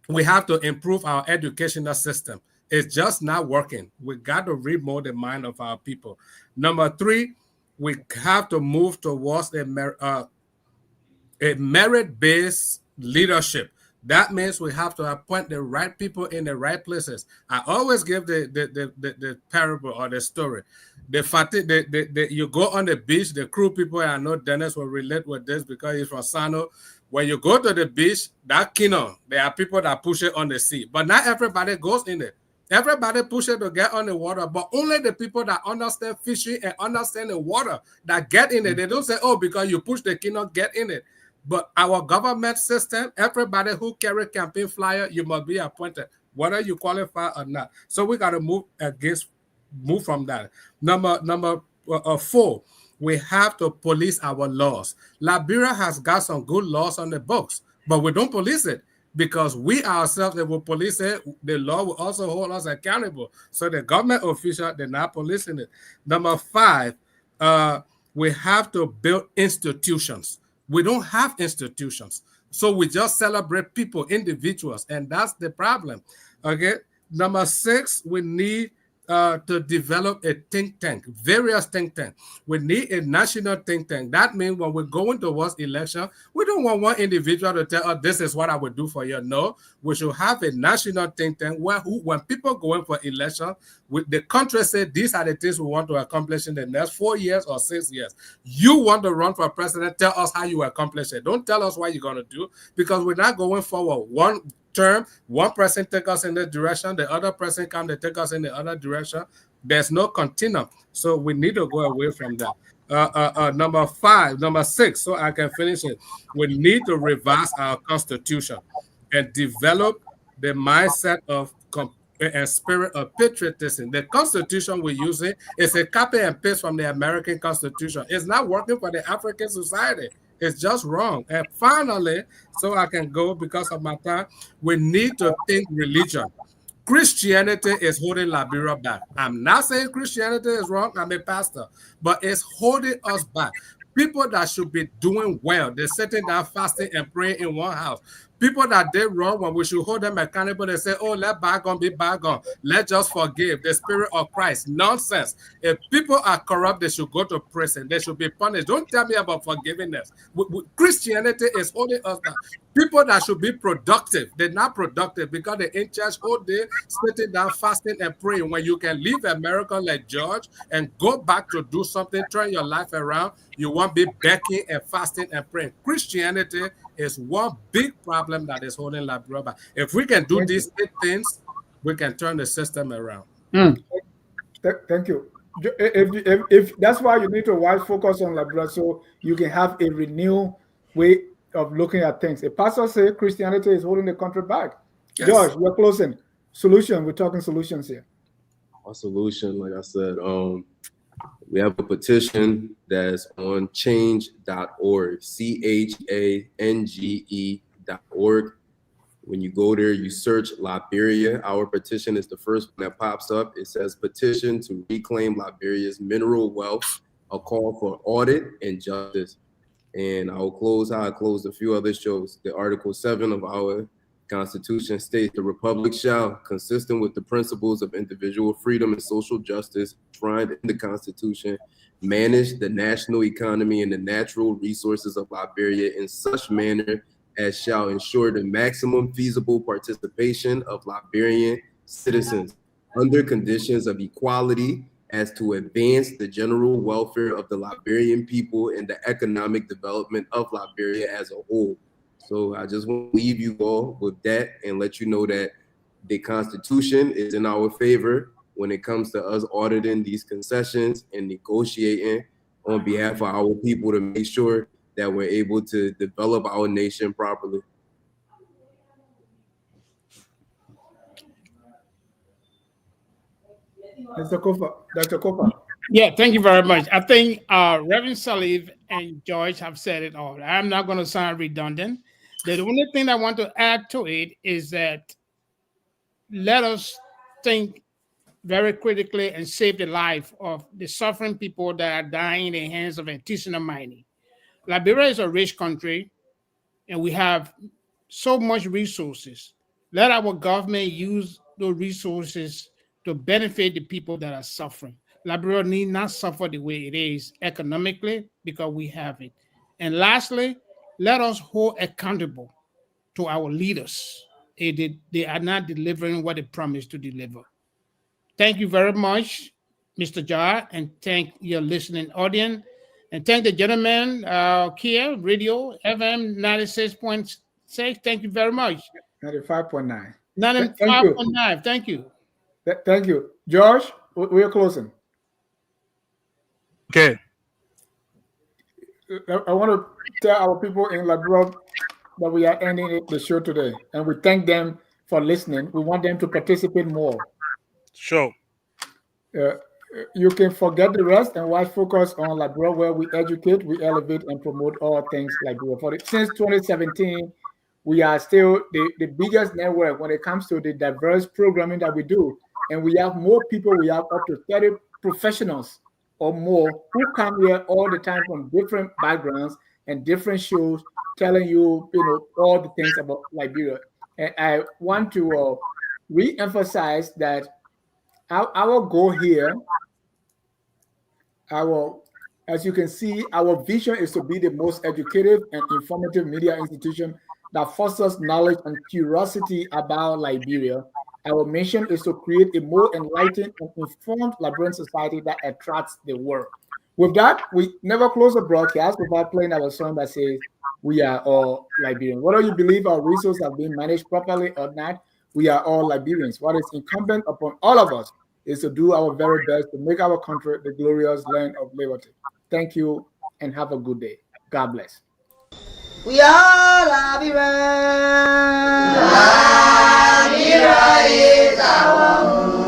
we have to improve our educational system. It's just not working. We got to remold the mind of our people. Number three, we have to move towards a merit-based leadership. That means we have to appoint the right people in the right places. I always give the parable or the story. You go on the beach, the crew people, and I know Dennis will relate with this because he's from Sano. When you go to the beach, that canoe, there are people that push it on the sea, but not everybody goes in it. Everybody pushes to get on the water, but only the people that understand fishing and understand the water that get in it. They don't say, oh, because you push the canoe, get in it. But our government system, everybody who carry campaign flyer, you must be appointed, whether you qualify or not. So we got to move from that. Number four, we have to police our laws. Liberia has got some good laws on the books, but we don't police it because we ourselves, if we police it, the law will also hold us accountable. So the government official, they're not policing it. Number five, we have to build institutions. We don't have institutions. So we just celebrate people, individuals, and that's the problem. Okay. Number six, we need to develop a think tank, various think tanks. We need a national think tank. That means when we're going towards election, we don't want one individual to tell us this is what I would do for you. No, we should have a national think tank where when people go in for election, the country say these are the things we want to accomplish in the next 4 years or 6 years. You want to run for president, tell us how you accomplish it. Don't tell us what you're going to do because we're not going forward. One term, one person take us in this direction, the other person come to take us in the other direction. There's no continuum. So we need to go away from that. Number six, so I can finish it. We need to revise our constitution and develop the mindset of and spirit of patriotism. The constitution we're using is a copy and paste from the American Constitution. It's not working for the African society. It's just wrong. And finally, so I can go because of my time, we need to think religion. Christianity is holding Liberia back. I'm not saying Christianity is wrong. I'm a pastor, but it's holding us back. People that should be doing well, they're sitting down fasting and praying in one house. People that did wrong, when we should hold them accountable, they say, oh, let bygone be bygone. Let's just forgive. The spirit of Christ. Nonsense. If people are corrupt, they should go to prison. They should be punished. Don't tell me about forgiveness. Christianity is holding us back. People that should be productive, they're not productive because they're in church all day, sitting down, fasting and praying. When you can leave America like George and go back to do something, turn your life around, you won't be begging and fasting and praying. Christianity is one big problem that is holding Liberia back. If we can do these 8 things, we can turn the system around. Thank you. If that's why you need to focus on Liberia, so you can have a renewed way of looking at things. A pastor say Christianity is holding the country back. Yes. George, we're closing. Solution. We're talking solutions here. Our solution, like I said, we have a petition that's on change.org, change.org. When you go there, you search Liberia. Our petition is the first one that pops up. It says petition to reclaim Liberia's mineral wealth, a call for audit and justice. And I'll close how I closed a few other shows. The Article 7 of our Constitution states the Republic shall, consistent with the principles of individual freedom and social justice enshrined in the Constitution, manage the national economy and the natural resources of Liberia in such manner as shall ensure the maximum feasible participation of Liberian citizens under conditions of equality as to advance the general welfare of the Liberian people and the economic development of Liberia as a whole. So I just want to leave you all with that and let you know that the Constitution is in our favor when it comes to us auditing these concessions and negotiating on behalf of our people to make sure that we're able to develop our nation properly. Mr. Kofa, Dr. Kofa. Yeah, thank you very much. I think Reverend Salif and George have said it all. I'm not going to sound redundant. The only thing I want to add to it is that let us think very critically and save the life of the suffering people that are dying in the hands of artisanal mining. Liberia is a rich country, and we have so much resources. Let our government use those resources to benefit the people that are suffering. Liberia need not suffer the way it is economically because we have it. And lastly, let us hold accountable to our leaders. They are not delivering what they promised to deliver. Thank you very much, Mr. Jar, and thank your listening audience. And thank the gentleman, Kear, Radio FM 96.6. Thank you very much. 95.9. 95.9. Thank you. Thank you. George, we are closing. Okay. I want to tell our people in Liberia that we are ending the show today, and we thank them for listening. We want them to participate more. Sure. You can forget the rest and watch Focus on Liberia, where we educate, we elevate, and promote all things Liberia. Since 2017, we are still the biggest network when it comes to the diverse programming that we do. And we have more people. We have up to 30 professionals or more who come here all the time from different backgrounds and different shows, telling you, all the things about Liberia. And I want to re-emphasize that our goal here, as you can see, our vision is to be the most educative and informative media institution that fosters knowledge and curiosity about Liberia. Our mission is to create a more enlightened and informed Liberian society that attracts the world. With that, we never close a broadcast without playing our song that says, "We are all Liberians." Whether you believe our resources have been managed properly or not, we are all Liberians. What is incumbent upon all of us is to do our very best to make our country the glorious land of liberty. Thank you and have a good day. God bless. We are Liberians. Liberia is our home.